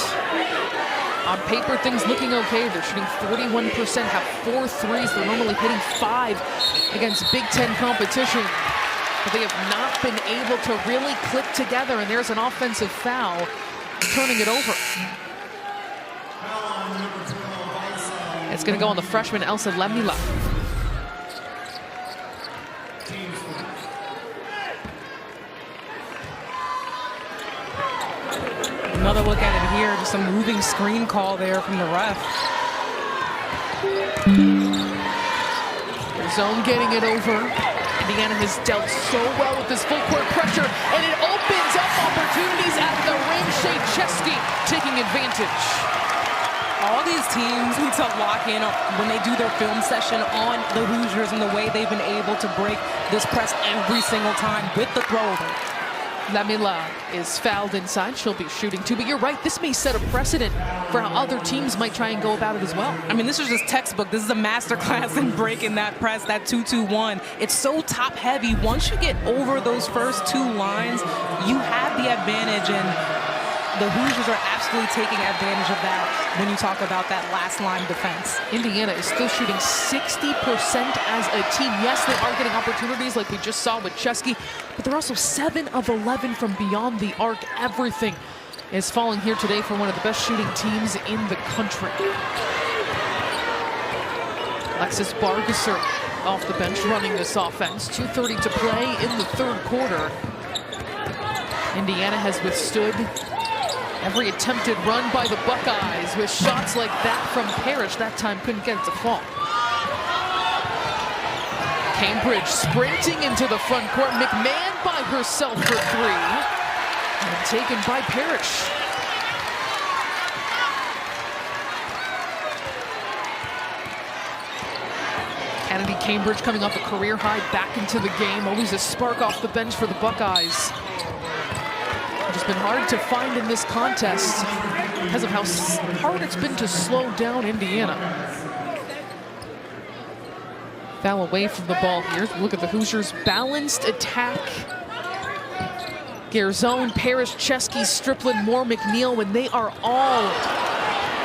on paper, things looking okay. They're shooting 41%, have 4 threes. They're normally hitting 5 against Big Ten competition. But they have not been able to really click together, and there's an offensive foul, turning it over. It's going to go on the freshman Elsa Lemila. Another look at it here, just a moving screen call there from the ref. Zone getting it over. Indiana has dealt so well with this full court pressure, and it opens up opportunities at the rim. Shea Chesky taking advantage. All these teams need to lock in when they do their film session on the Hoosiers and the way they've been able to break this press every single time with the throwover. Lamila is fouled inside. She'll be shooting too, but you're right. This may set a precedent for how other teams might try and go about it as well. I mean, this is just textbook. This is a masterclass in breaking that press, that 2-2-1. It's so top heavy. Once you get over those first two lines, you have the advantage, and the Hoosiers are absolutely taking advantage of that when you talk about that last line defense. Indiana is still shooting 60% as a team. Yes, they are getting opportunities like we just saw with Chesky, but they're also 7 of 11 from beyond the arc. Everything is falling here today for one of the best shooting teams in the country. Alexis Bargesser off the bench running this offense. 2:30 to play in the third quarter. Indiana has withstood every attempted run by the Buckeyes with shots like that from Parrish. That time couldn't get it to fall. Cambridge sprinting into the front court. McMahon by herself for 3. And taken by Parrish. Kennedy Cambridge coming off a career high back into the game. Always a spark off the bench for the Buckeyes. It's been hard to find in this contest because of how hard it's been to slow down Indiana. Foul away from the ball here. Look at the Hoosiers' balanced attack. Garzone, Parrish, Chesky, Strickland, Moore, McNeil, when they are all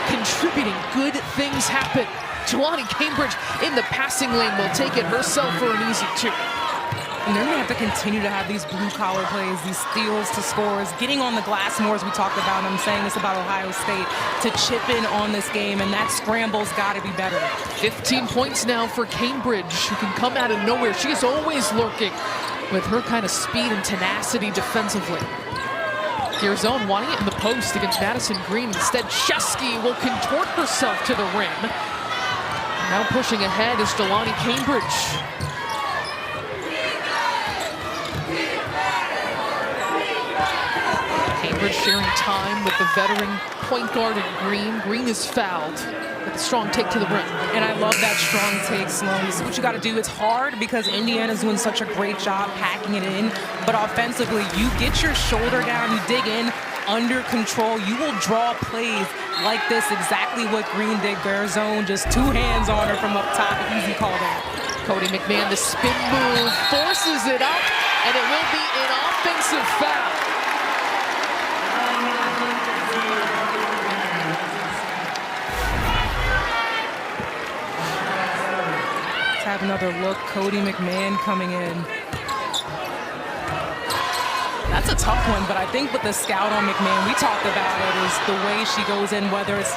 contributing, good things happen. Jelani Cambridge in the passing lane will take it herself for an easy 2. And they're going to have to continue to have these blue-collar plays, these steals to scores, getting on the glass more as we talked about. I'm saying this about Ohio State, to chip in on this game, and that scramble's got to be better. 15 points now for Cambridge, who can come out of nowhere. She is always lurking with her kind of speed and tenacity defensively. Garzone wanting it in the post against Madison Green. Instead, Chesky will contort herself to the rim. Now pushing ahead is Jelani Cambridge. Cambridge sharing time with the veteran point guard in Green. Green is fouled with a strong take to the rim. And I love that strong take, Sloan. This is what you got to do. It's hard because Indiana's doing such a great job packing it in. But offensively, you get your shoulder down, you dig in, under control. You will draw plays like this, exactly what Green did. Garzone, just 2 hands on her from up top. Easy call there. Cody McMahon, the spin move, forces it up, and it will be an offensive foul. Let's have another look. Cody McMahon coming in. That's a tough one, but I think with the scout on McMahon, we talked about it, is the way she goes in, whether it's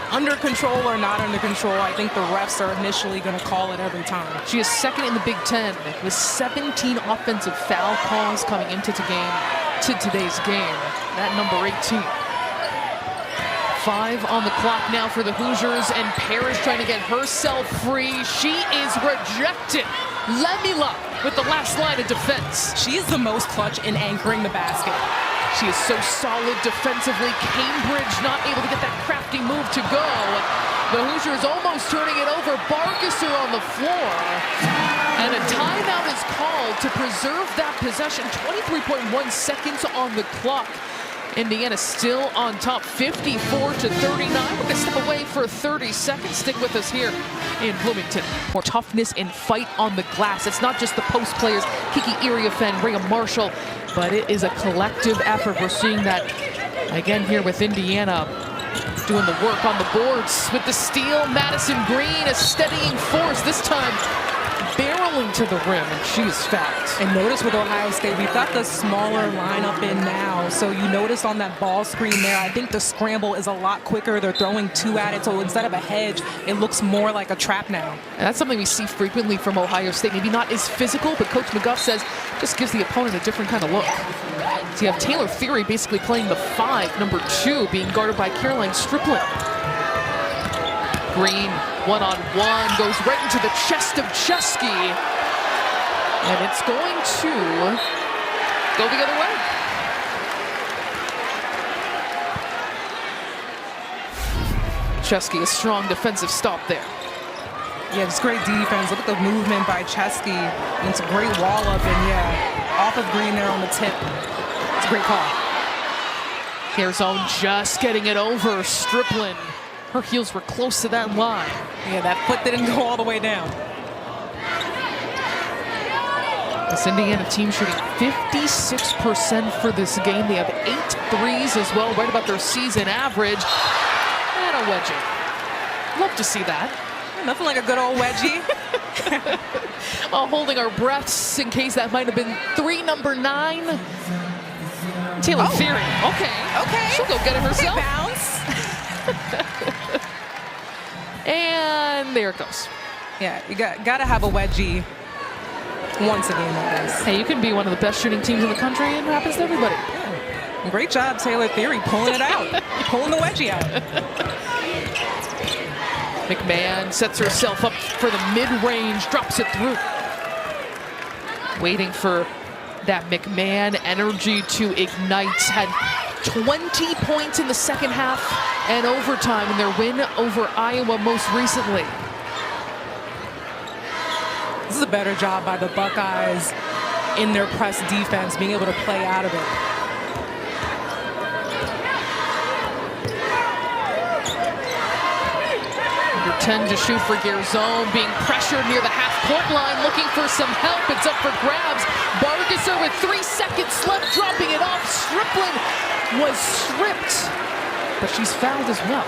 under control or not under control. I think the refs are initially going to call it every time. She is second in the Big Ten with 17 offensive foul calls coming into today's game. That number 18. 5 on the clock now for the Hoosiers, and Parrish trying to get herself free. She is rejected. Lemila with the last line of defense. She is the most clutch in anchoring the basket. She is so solid defensively. Cambridge not able to get that crafty move to go. The Hoosiers almost turning it over. Bargesser on the floor. And a timeout is called to preserve that possession. 23.1 seconds on the clock. Indiana still on top, 54-39. We're going to step away for 30 seconds. Stick with us here in Bloomington. More toughness and fight on the glass. It's not just the post players, Kiki Iriafen, Rhea Marshall, but it is a collective effort. We're seeing that again here with Indiana doing the work on the boards with the steal. Madison Green, a steadying force. This time barreling to the rim, and she is fouled. And notice with Ohio State, we've got the smaller lineup in now. So you notice on that ball screen there, I think the scramble is a lot quicker. They're throwing two at it, so instead of a hedge, it looks more like a trap now. And that's something we see frequently from Ohio State. Maybe not as physical, but Coach McGuff says just gives the opponent a different kind of look. So you have Taylor Theory basically playing the 5, number 2, being guarded by Caroline Strickland. Green, one-on-one, goes right into the chest of Chesky. And it's going to go the other way. Chesky, a strong defensive stop there. Yeah, just great defense. Look at the movement by Chesky. And it's a great wall up, and yeah, off of Green there on the tip. It's a great call. Carzone just getting it over. Strickland, her heels were close to that line. Yeah, that foot didn't go all the way down. This Indiana team shooting 56% for this game. They have 8 threes as well, right about their season average. And a wedgie. Love to see that. Nothing like a good old wedgie. Holding our breaths in case that might have been 3, number 9. Taylor Theory. Okay. She'll go get it herself. Bounce. And there it goes. Yeah, you got to have a wedgie once a game, I guess. Hey, you can be one of the best shooting teams in the country, and it happens to everybody. Yeah. Great job, Taylor Theory, pulling it out, pulling the wedgie out. McMahon sets herself up for the mid-range, drops it through. Waiting for that McMahon energy to ignite. Had 20 points in the second half and overtime in their win over Iowa most recently. This is a better job by the Buckeyes in their press defense, being able to play out of it. Under 10 to shoot for Carzone, being pressured near the half-court line, looking for some help. It's up for grabs. Bargesser with 3 seconds left, dropping it off. Strickland was stripped, but she's fouled as well.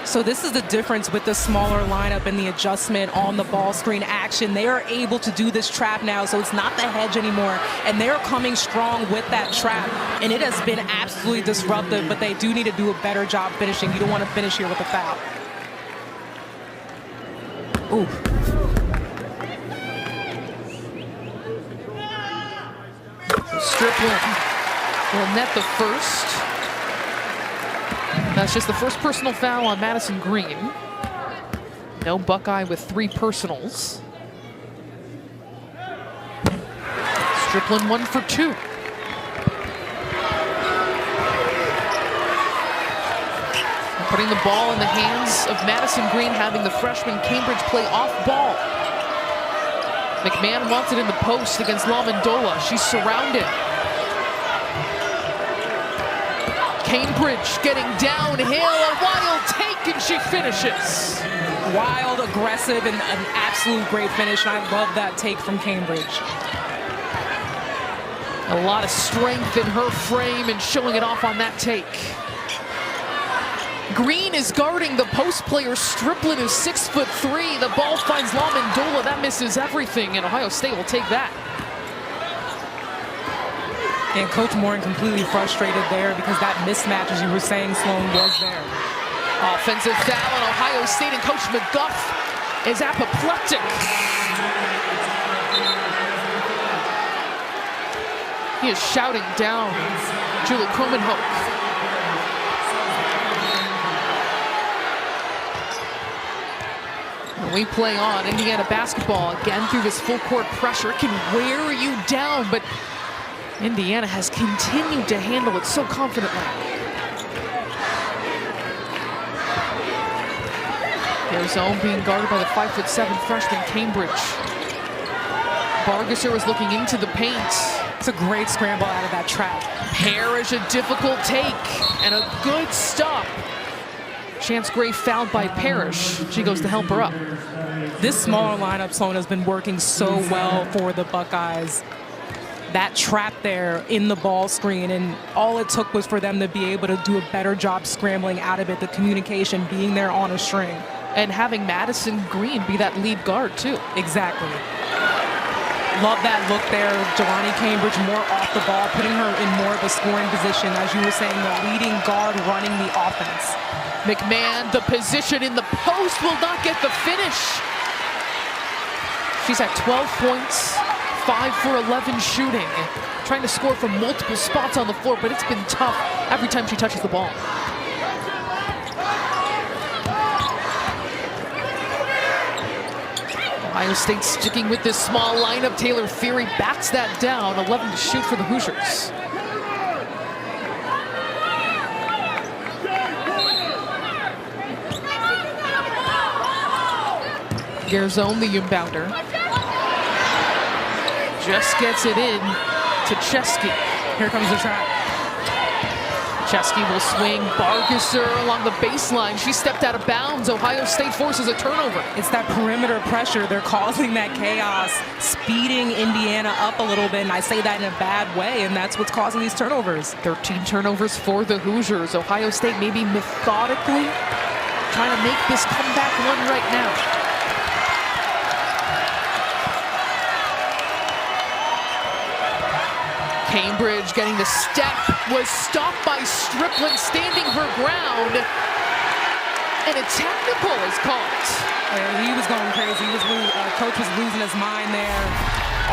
So this is the difference with the smaller lineup and the adjustment on the ball screen action. They are able to do this trap now, so it's not the hedge anymore, and they're coming strong with that trap, and it has been absolutely disruptive, but they do need to do a better job finishing. You don't want to finish here with a foul. Ooh. So Strickland will net the first. That's just the first personal foul on Madison Green. No Buckeye with 3 personals. Strickland 1 for 2. And putting the ball in the hands of Madison Green, having the freshman Cambridge play off ball. McMahon wants it in the post against LaMendola. She's surrounded. Cambridge getting downhill, a wild take, and she finishes. Wild, aggressive, and an absolute great finish, and I love that take from Cambridge. A lot of strength in her frame and showing it off on that take. Green is guarding the post player. Strickland is 6'3". The ball finds LaMendola. That misses everything, and Ohio State will take that. And Coach Morin completely frustrated there because that mismatch, as you were saying, Sloan, was there. Offensive foul on Ohio State, and Coach McGuff is apoplectic. He is shouting down Julie Kromenhoek. We play on. Indiana basketball again through this full court pressure. It can wear you down, but Indiana has continued to handle it so confidently. Carzone being guarded by the 5'7" freshman Cambridge. Bargesser was looking into the paint. It's a great scramble out of that trap. Parrish, a difficult take and a good stop. Chance Gray fouled by Parrish. She goes to help her up. This smaller lineup, Sloan, has been working so well for the Buckeyes. That trap there in the ball screen, and all it took was for them to be able to do a better job scrambling out of it, the communication being there on a string. And having Madison Green be that lead guard, too. Exactly. Love that look there. Jelani Cambridge more off the ball, putting her in more of a scoring position. As you were saying, the leading guard running the offense. McMahon, the position in the post, will not get the finish. She's at 12 points, 5 for 11 shooting. Trying to score from multiple spots on the floor, but it's been tough every time she touches the ball. Ohio State sticking with this small lineup. Taylor Thierry bats that down. 11 to shoot for the Hoosiers. Garzone, the inbounder. Just gets it in to Chesky. Here comes the trap. Chesky will swing. Bargesser along the baseline. She stepped out of bounds. Ohio State forces a turnover. It's that perimeter pressure. They're causing that chaos, speeding Indiana up a little bit, and I say that in a bad way, and that's what's causing these turnovers. 13 turnovers for the Hoosiers. Ohio State maybe methodically trying to make this comeback one right now. Cambridge getting the step, was stopped by Strickland, standing her ground, and a technical is called. He was going crazy. Coach was losing his mind there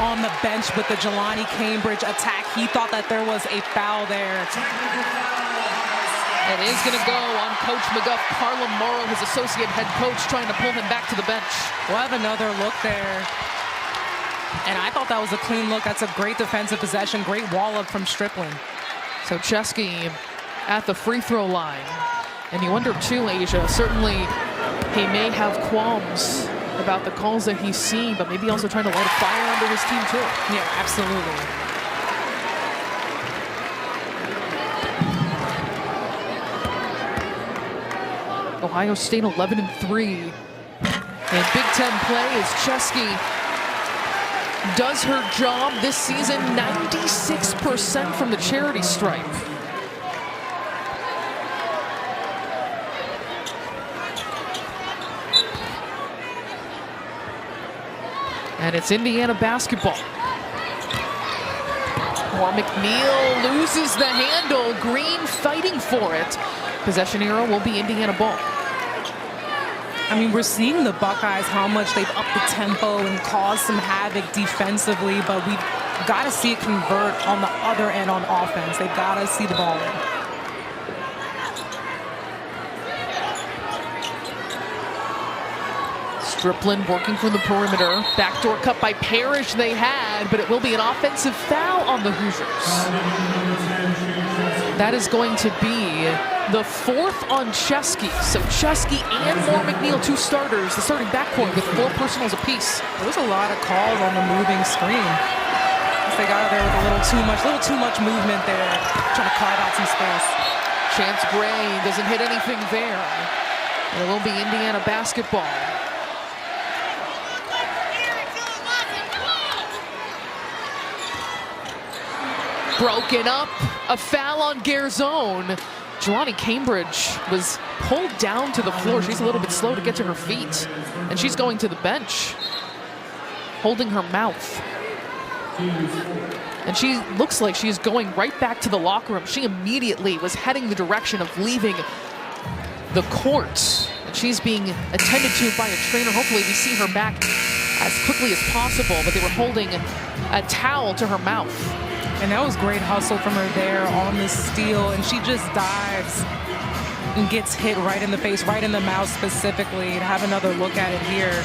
on the bench with the Jelani Cambridge attack. He thought that there was a foul there. It is going to go on Coach McGuff. Carla Morrow, his associate head coach, trying to pull him back to the bench. We'll have another look there. And I thought that was a clean look. That's a great defensive possession. Great wall up from Strickland. So Chesky at the free throw line. And you wonder too, Asia, certainly he may have qualms about the calls that he's seen, but maybe also trying to light a fire under his team too. Yeah, absolutely. Ohio State 11-3. And Big Ten play is Chesky does her job this season, 96% from the charity stripe. And it's Indiana basketball. Moore McNeil loses the handle. Green fighting for it. Possession arrow will be Indiana ball. I mean, we're seeing the Buckeyes, how much they've upped the tempo and caused some havoc defensively, but we've got to see it convert on the other end on offense. They've got to see the ball in. Strickland working from the perimeter. Backdoor cut by Parrish they had, but it will be an offensive foul on the Hoosiers. That is going to be the fourth on Chesky. So Chesky and Moore McNeil, two starters, the starting backcourt with 4 personals apiece. There's a lot of calls on the moving screen. They got there with a little too much movement there, trying to carve out some space. Chance Gray doesn't hit anything there. It will be Indiana basketball. Broken up, a foul on Garzone. Jelani Cambridge was pulled down to the floor. She's a little bit slow to get to her feet. And she's going to the bench, holding her mouth. And she looks like she's going right back to the locker room. She immediately was heading the direction of leaving the court. And she's being attended to by a trainer. Hopefully we see her back as quickly as possible, but they were holding a towel to her mouth. And that was great hustle from her there on the steal, and she just dives and gets hit right in the face, right in the mouth specifically. And have another look at it here.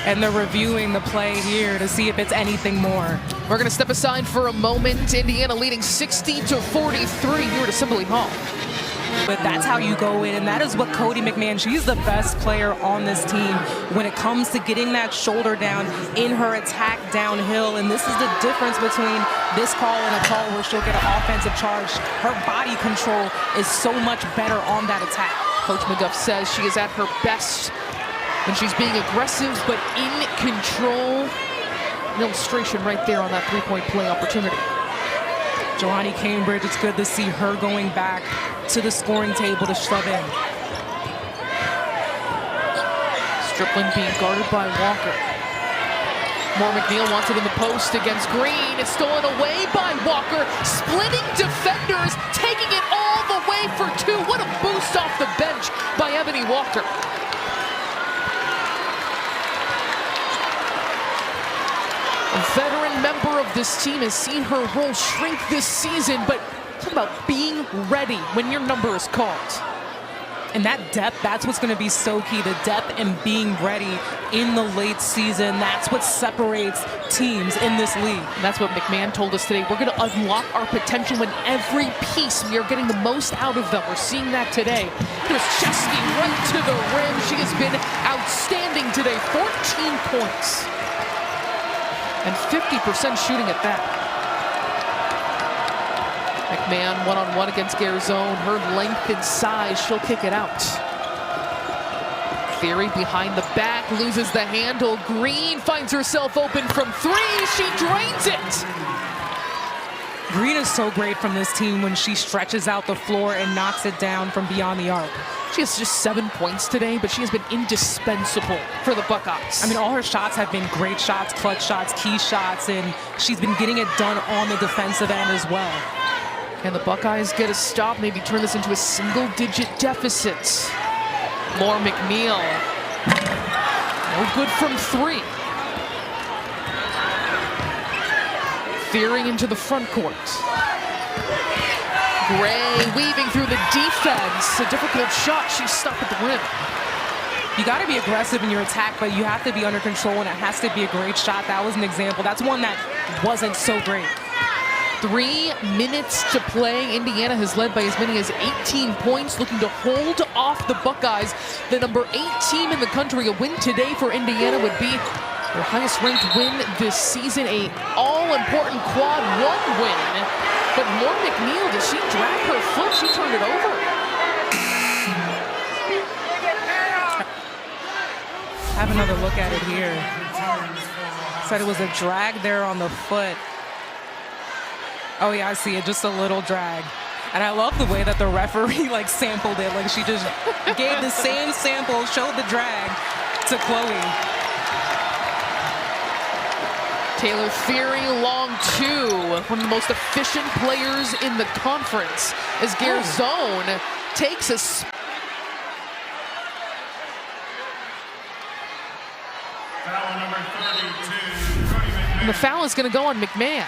And they're reviewing the play here to see if it's anything more. We're gonna step aside for a moment. Indiana leading 60-43 here at Assembly Hall. But that's how you go in, and that is what Coty McMahon, she's the best player on this team when it comes to getting that shoulder down in her attack downhill. And this is the difference between this call and a call where she'll get an offensive charge. Her body control is so much better on that attack. Coach McGuff says she is at her best when she's being aggressive but in control. An illustration right there on that three-point play opportunity. Jelani Cambridge, it's good to see her going back to the scoring table to shove in. Stripling being guarded by Walker. More McNeil wants it in the post against Green. It's stolen away by Walker. Splitting defenders, taking it all the way for two. What a boost off the bench by Ebony Walker. A veteran member of this team has seen her role shrink this season, but talk about being ready when your number is called. And that depth, that's what's going to be so key. The depth and being ready in the late season, that's what separates teams in this league. And that's what McMahon told us today. We're going to unlock our potential in every piece. We are getting the most out of them. We're seeing that today. There's Chesky right to the rim. She has been outstanding today. 14 points. And 50% shooting at that. McMahon one-on-one against Garzone. Her length and size, she'll kick it out. Theory behind the back, loses the handle. Green finds herself open from three. She drains it. Green is so great from this team when she stretches out the floor and knocks it down from beyond the arc. She has just 7 points today, but she has been indispensable for the Buckeyes. I mean, all her shots have been great shots, clutch shots, key shots, and she's been getting it done on the defensive end as well. Can the Buckeyes get a stop, maybe turn this into a single-digit deficit? More McNeil. No good from three. Fearing into the front court. Gray weaving through the defense. A difficult shot. She's stuck at the rim. You got to be aggressive in your attack, but you have to be under control, and it has to be a great shot. That was an example. That's one that wasn't so great. 3 minutes to play. Indiana has led by as many as 18 points, looking to hold off the Buckeyes, the number 8 team in the country. A win today for Indiana would be their highest ranked win this season, a all-important quad 1 win. But more McNeil, did she drag her foot? She turned it over. Have another look at it here. Said it was a drag there on the foot. Oh yeah, I see it, just a little drag. And I love the way that the referee like sampled it. Like she just gave the same sample, showed the drag to Chloe. Taylor Feary, long two, one of the most efficient players in the conference as Garzone takes a Foul number 32. and the foul is going to go on McMahon.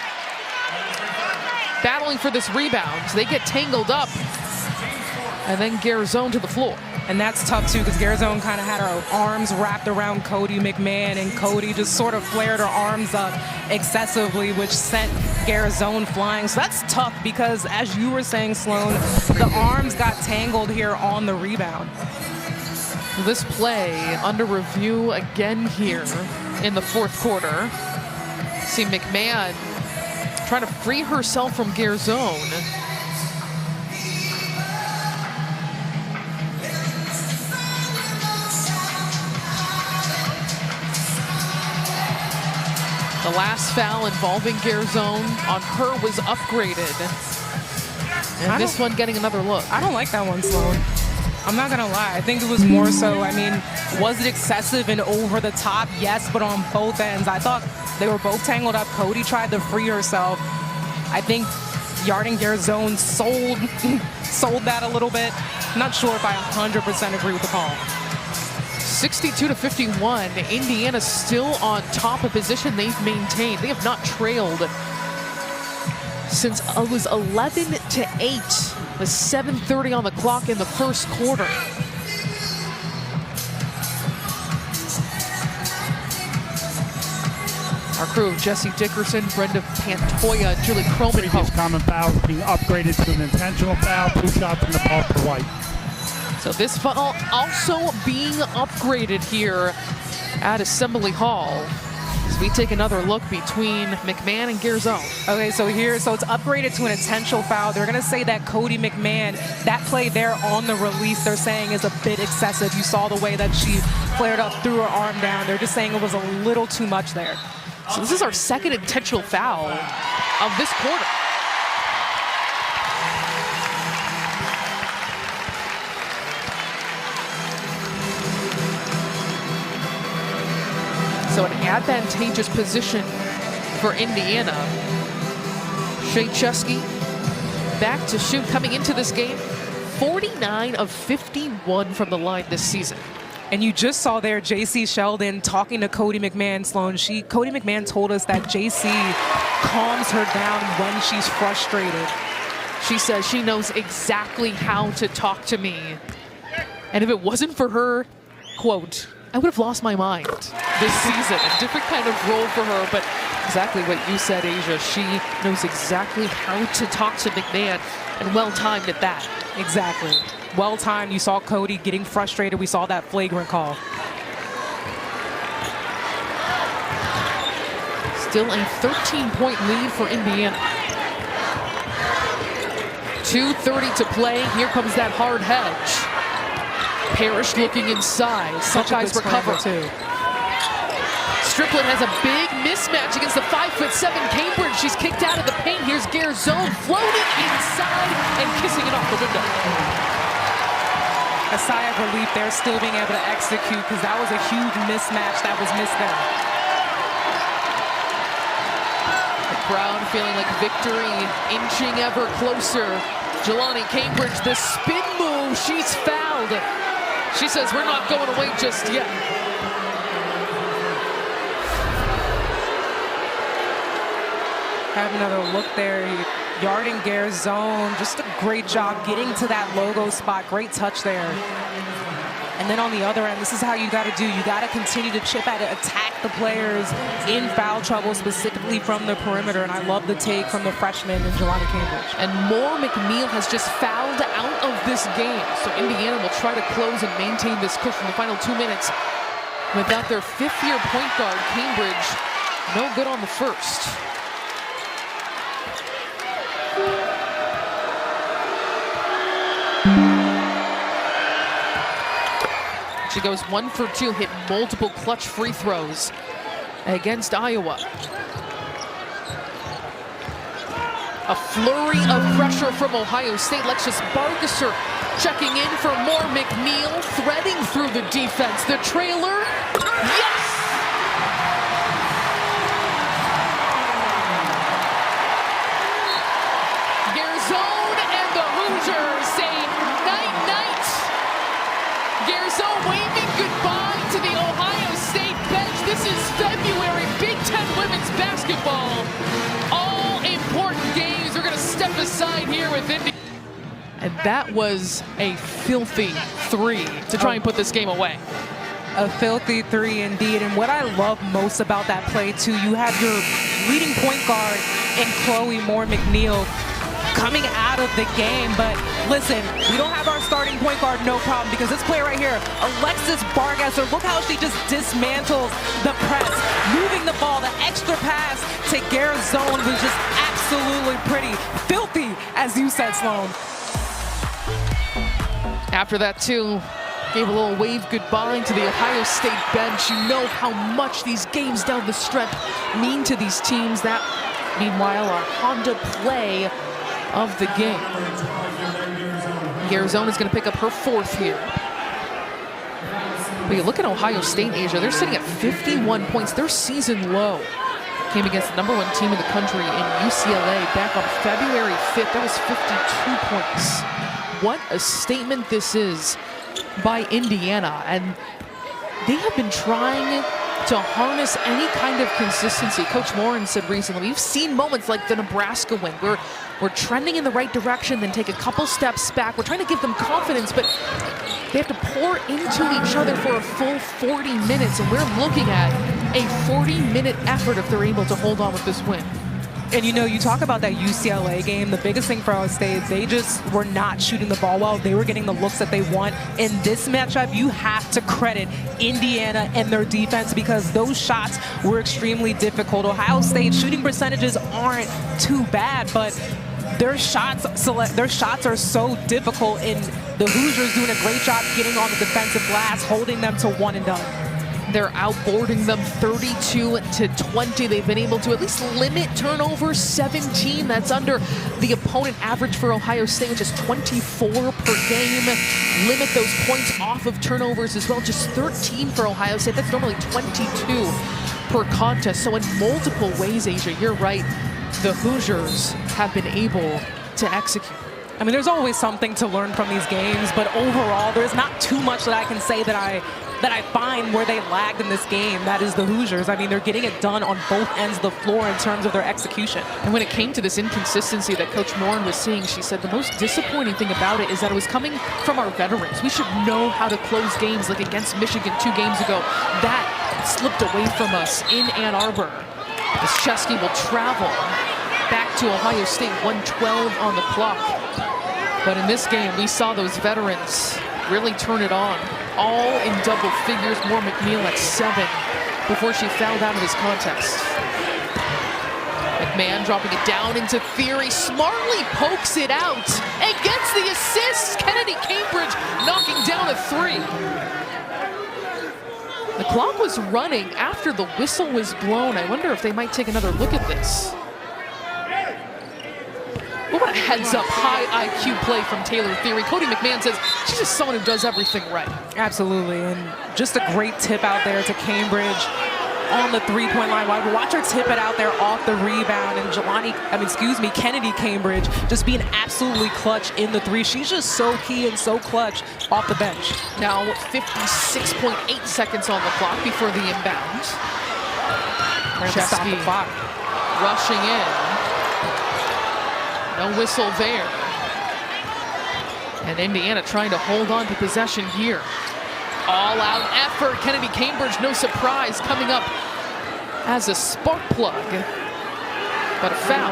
Battling for this rebound. So they get tangled up. And then Garzone to the floor. And that's tough too, because Garzone kind of had her arms wrapped around Cody McMahon, and Cody just sort of flared her arms up excessively, which sent Garzone flying. So that's tough because, as you were saying, Sloan, the arms got tangled here on the rebound. This play under review again here in the fourth quarter. See McMahon trying to free herself from Garzone. The last foul involving Garzone on her was upgraded. And this one getting another look. I don't like that one, Sloan. I'm not gonna lie. I think it was more so, I mean, was it excessive and over the top? Yes, but on both ends. I thought they were both tangled up. Cody tried to free herself. I think Yarden Garzone sold that a little bit. Not sure if I 100% agree with the call. 62-51. Indiana still on top, of position they've maintained. They have not trailed since it was 11-8. With 7:30 on the clock in the first quarter. Our crew of Jesse Dickerson, Brenda Pantoja, Julie Croman. Previous common fouls being upgraded to an intentional foul. 2 shots in the ball for White. So this foul also being upgraded here at Assembly Hall. As we take another look between McMahon and Garzone. Okay, so it's upgraded to an intentional foul. They're gonna say that Cody McMahon, that play there on the release, they're saying is a bit excessive. You saw the way that she flared up, threw her arm down. They're just saying it was a little too much there. So this is our second intentional foul of this quarter. advantageous position for Indiana. Shea Chesky back to shoot coming into this game. 49 of 51 from the line this season. And you just saw there JC Sheldon talking to Cody McMahon, Sloan. Cody McMahon told us that JC calms her down when she's frustrated. She says she knows exactly how to talk to me. And if it wasn't for her, quote, I would have lost my mind this season. A different kind of role for her, but exactly what you said, Asia. She knows exactly how to talk to McMahon, and well-timed at that. Exactly. Well-timed. You saw Cody getting frustrated. We saw that flagrant call. Still a 13-point lead for Indiana. 2:30 to play. Here comes that hard hedge. Parrish looking inside. Buckeyes recover too. Strickland has a big mismatch against the 5'7" Cambridge. She's kicked out of the paint. Here's Garzone floating inside and kissing it off the window. A sigh of relief there, still being able to execute, because that was a huge mismatch that was missed there. The crowd feeling like victory inching ever closer. Jelani Cambridge, the spin move, she's fouled. She says, we're not going away just yet. Have another look there. Yarden Garzone, just a great job getting to that logo spot. Great touch there. And then on the other end, this is how you got to do. You got to continue to chip at it, attack the players in foul trouble, specifically from the perimeter. And I love the take from the freshman in Jelani Cambridge. And Moore McNeil has just fouled out of this game. So Indiana will try to close and maintain this push in the final 2 minutes. Without their fifth-year point guard, Cambridge, no good on the first. She goes 1 for 2, hit multiple clutch free throws against Iowa. A flurry of pressure from Ohio State. Lexus Bargesser checking in for more. McNeil threading through the defense. The trailer, yes! Garzone and the Hoosiers say night-night. Garzone waving goodbye to the Ohio State bench. This is February, Big Ten women's basketball. All important games are going to step aside here with Indy. And that was a filthy three to try and put this game away. A filthy three indeed. And what I love most about that play too, you have your leading point guard in Chloe Moore McNeil coming out of the game. But listen, we don't have our starting point guard, no problem, because this play right here, Alexis Bargesser, look how she just dismantles the press, moving the ball, the extra pass to Garzone was just absolutely pretty. Filthy, as you said, Sloan. After that too, gave a little wave goodbye to the Ohio State bench. You know how much these games down the stretch mean to these teams. That, meanwhile, our Honda play of the game. Garzone is going to pick up her fourth here. But you look at Ohio State, Asia, they're sitting at 51 points. Their season low came against the #1 team in the country in UCLA back on February 5th. That was 52 points. What a statement this is by Indiana. And they have been trying to harness any kind of consistency. Coach Morin said recently, we've seen moments like the Nebraska win where we're trending in the right direction, then take a couple steps back. We're trying to give them confidence, but they have to pour into each other for a full 40 minutes, and we're looking at a 40-minute effort if they're able to hold on with this win. And you know, you talk about that UCLA game, the biggest thing for Ohio State, they just were not shooting the ball well. They were getting the looks that they want. In this matchup, you have to credit Indiana and their defense because those shots were extremely difficult. Ohio State shooting percentages aren't too bad, but their shots are so difficult, and the Hoosiers doing a great job getting on the defensive glass, holding them to one and done. They're outboarding them 32-20. They've been able to at least limit turnovers 17. That's under the opponent average for Ohio State, which is 24 per game. Limit those points off of turnovers as well. Just 13 for Ohio State. That's normally 22 per contest. So in multiple ways, Asia, you're right, the Hoosiers have been able to execute. I mean, there's always something to learn from these games, but overall, there's not too much that I can say that I find where they lagged in this game. That is the Hoosiers. I mean, they're getting it done on both ends of the floor in terms of their execution. And when it came to this inconsistency that Coach Morin was seeing, she said the most disappointing thing about it is that it was coming from our veterans. We should know how to close games, like against Michigan 2 games ago. That slipped away from us in Ann Arbor. As Chesky will travel back to Ohio State, 1:12 on the clock. But in this game, we saw those veterans really turn it on. All in double figures, more McNeil at 7 before she fouled out of this contest. McMahon dropping it down into Theory, smartly pokes it out and gets the assist. Kennedy Cambridge knocking down a 3. The clock was running after the whistle was blown. I wonder if they might take another look at this. What a heads-up, high IQ play from Taylor Theory. Cody McMahon says she's just someone who does everything right. Absolutely, and just a great tip out there to Cambridge on the three-point line. Watch her tip it out there off the rebound, and Kennedy Cambridge just being absolutely clutch in the 3. She's just so key and so clutch off the bench. Now 56.8 seconds on the clock before the inbound. Chesky rushing in. No whistle there. And Indiana trying to hold on to possession here. All-out effort. Kennedy Cambridge, no surprise, coming up as a spark plug. But a foul.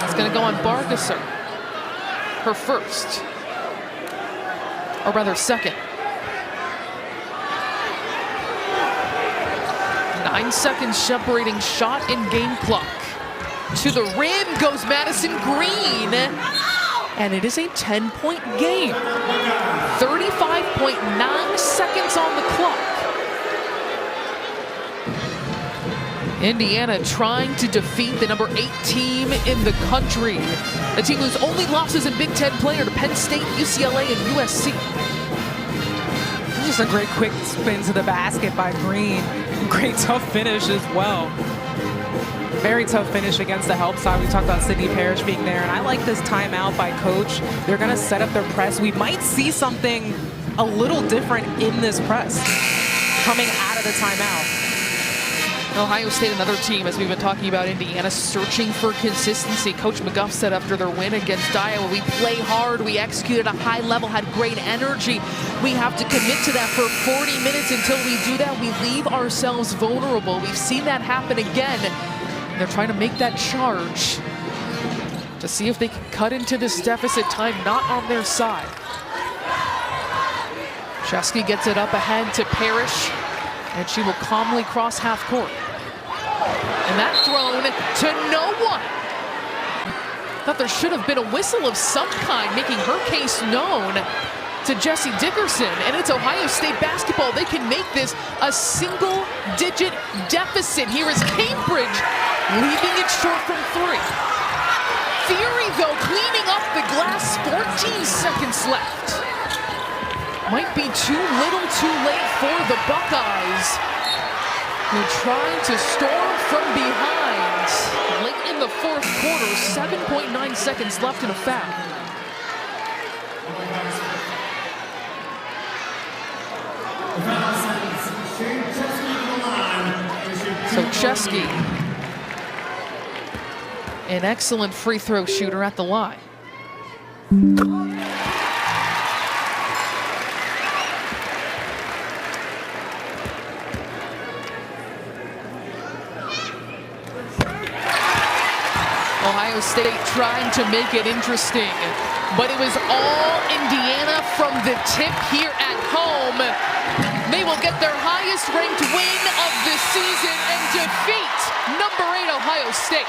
It's going to go on Bargesser. Her first. Or rather, second. 9 seconds separating shot and game clock. To the rim goes Madison Green, and it is a 10-point game. 35.9 seconds on the clock. Indiana trying to defeat the number 8 team in the country. The team whose only losses in Big Ten play are to Penn State, UCLA, and USC. Just a great quick spin to the basket by Green. Great tough finish as well. Very tough finish against the help side. We talked about Sydney Parrish being there, and I like this timeout by Coach. They're going to set up their press. We might see something a little different in this press coming out of the timeout. Ohio State, another team, as we've been talking about Indiana, searching for consistency. Coach McGuff said after their win against Iowa, we play hard, we execute at a high level, had great energy. We have to commit to that for 40 minutes. Until we do that, we leave ourselves vulnerable. We've seen that happen again. They're trying to make that charge to see if they can cut into this deficit, time not on their side. Chesky gets it up ahead to Parrish, and she will calmly cross half court. And that thrown to no one. Thought there should have been a whistle of some kind, making her case known to Jessie Dickerson, and it's Ohio State basketball. They can make this a single-digit deficit. Here is Cambridge leaving it short from 3. Theory, though, cleaning up the glass. 14 seconds left. Might be too little too late for the Buckeyes, who are trying to storm from behind. Late in the 4th quarter, 7.9 seconds left in a foul. So Chesky, an excellent free throw shooter at the line. Ohio State trying to make it interesting, but it was all Indiana from the tip here at home. They will get their highest ranked win of the season and defeat number 8 Ohio State.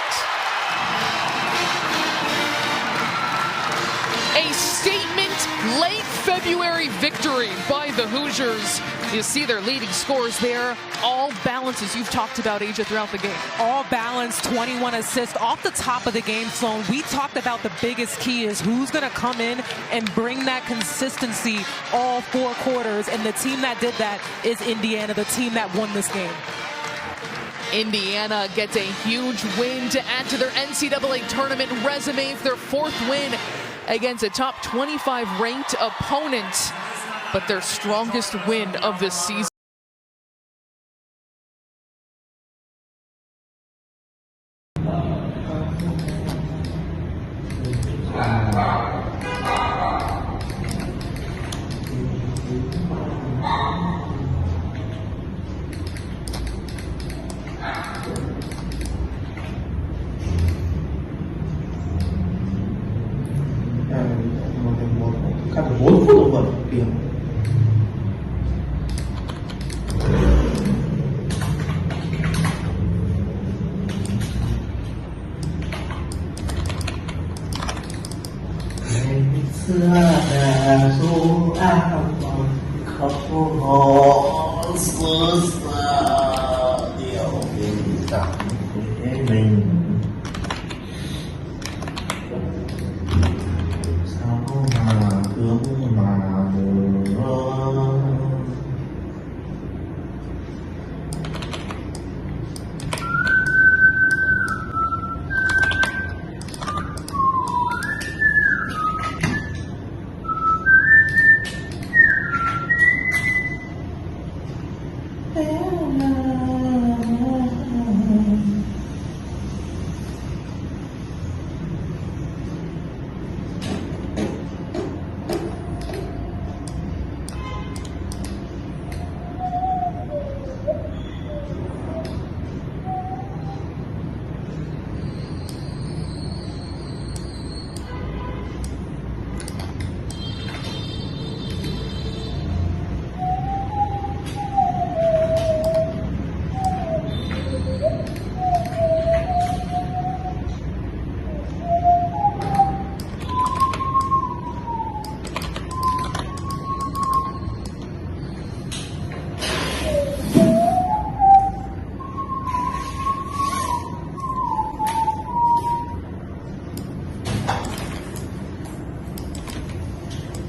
A statement late February victory by the Hoosiers. You see their leading scores there. All balance, as you've talked about, Asia, throughout the game. All balance, 21 assists. Off the top of the game, Sloan, we talked about the biggest key is who's going to come in and bring that consistency all 4 quarters. And the team that did that is Indiana, the team that won this game. Indiana gets a huge win to add to their NCAA tournament resume. It's their 4th win against a top 25 ranked opponent, but their strongest win of the season. Các 4 phút đồng hồ điểm. Xưa là du áo khóc hò xưa xa điều tình cảm của mình. Sao mà thương mà buồn.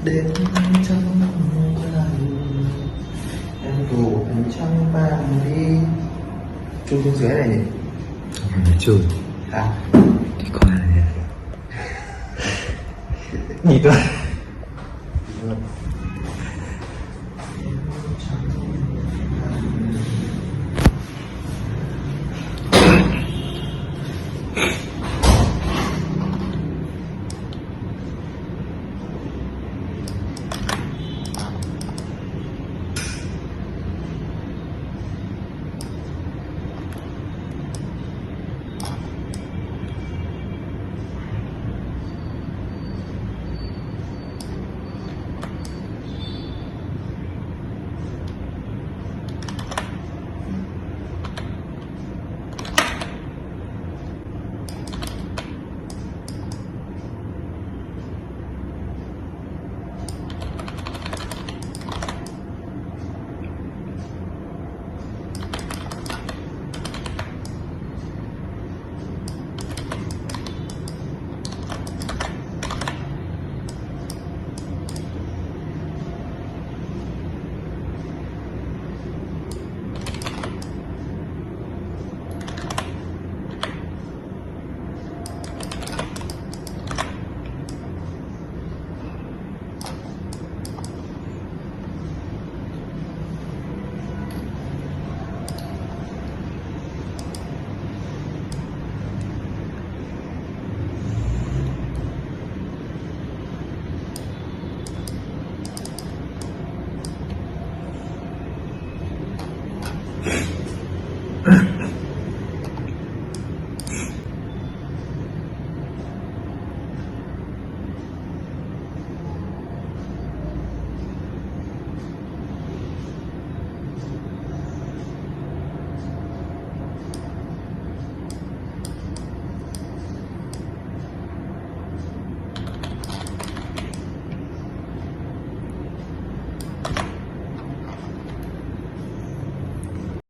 Đến trong lần em đủ em trong bàn đi. Chung xuống dưới này nhỉ? Chùi Hả? đi qua này. Nhìn tôi.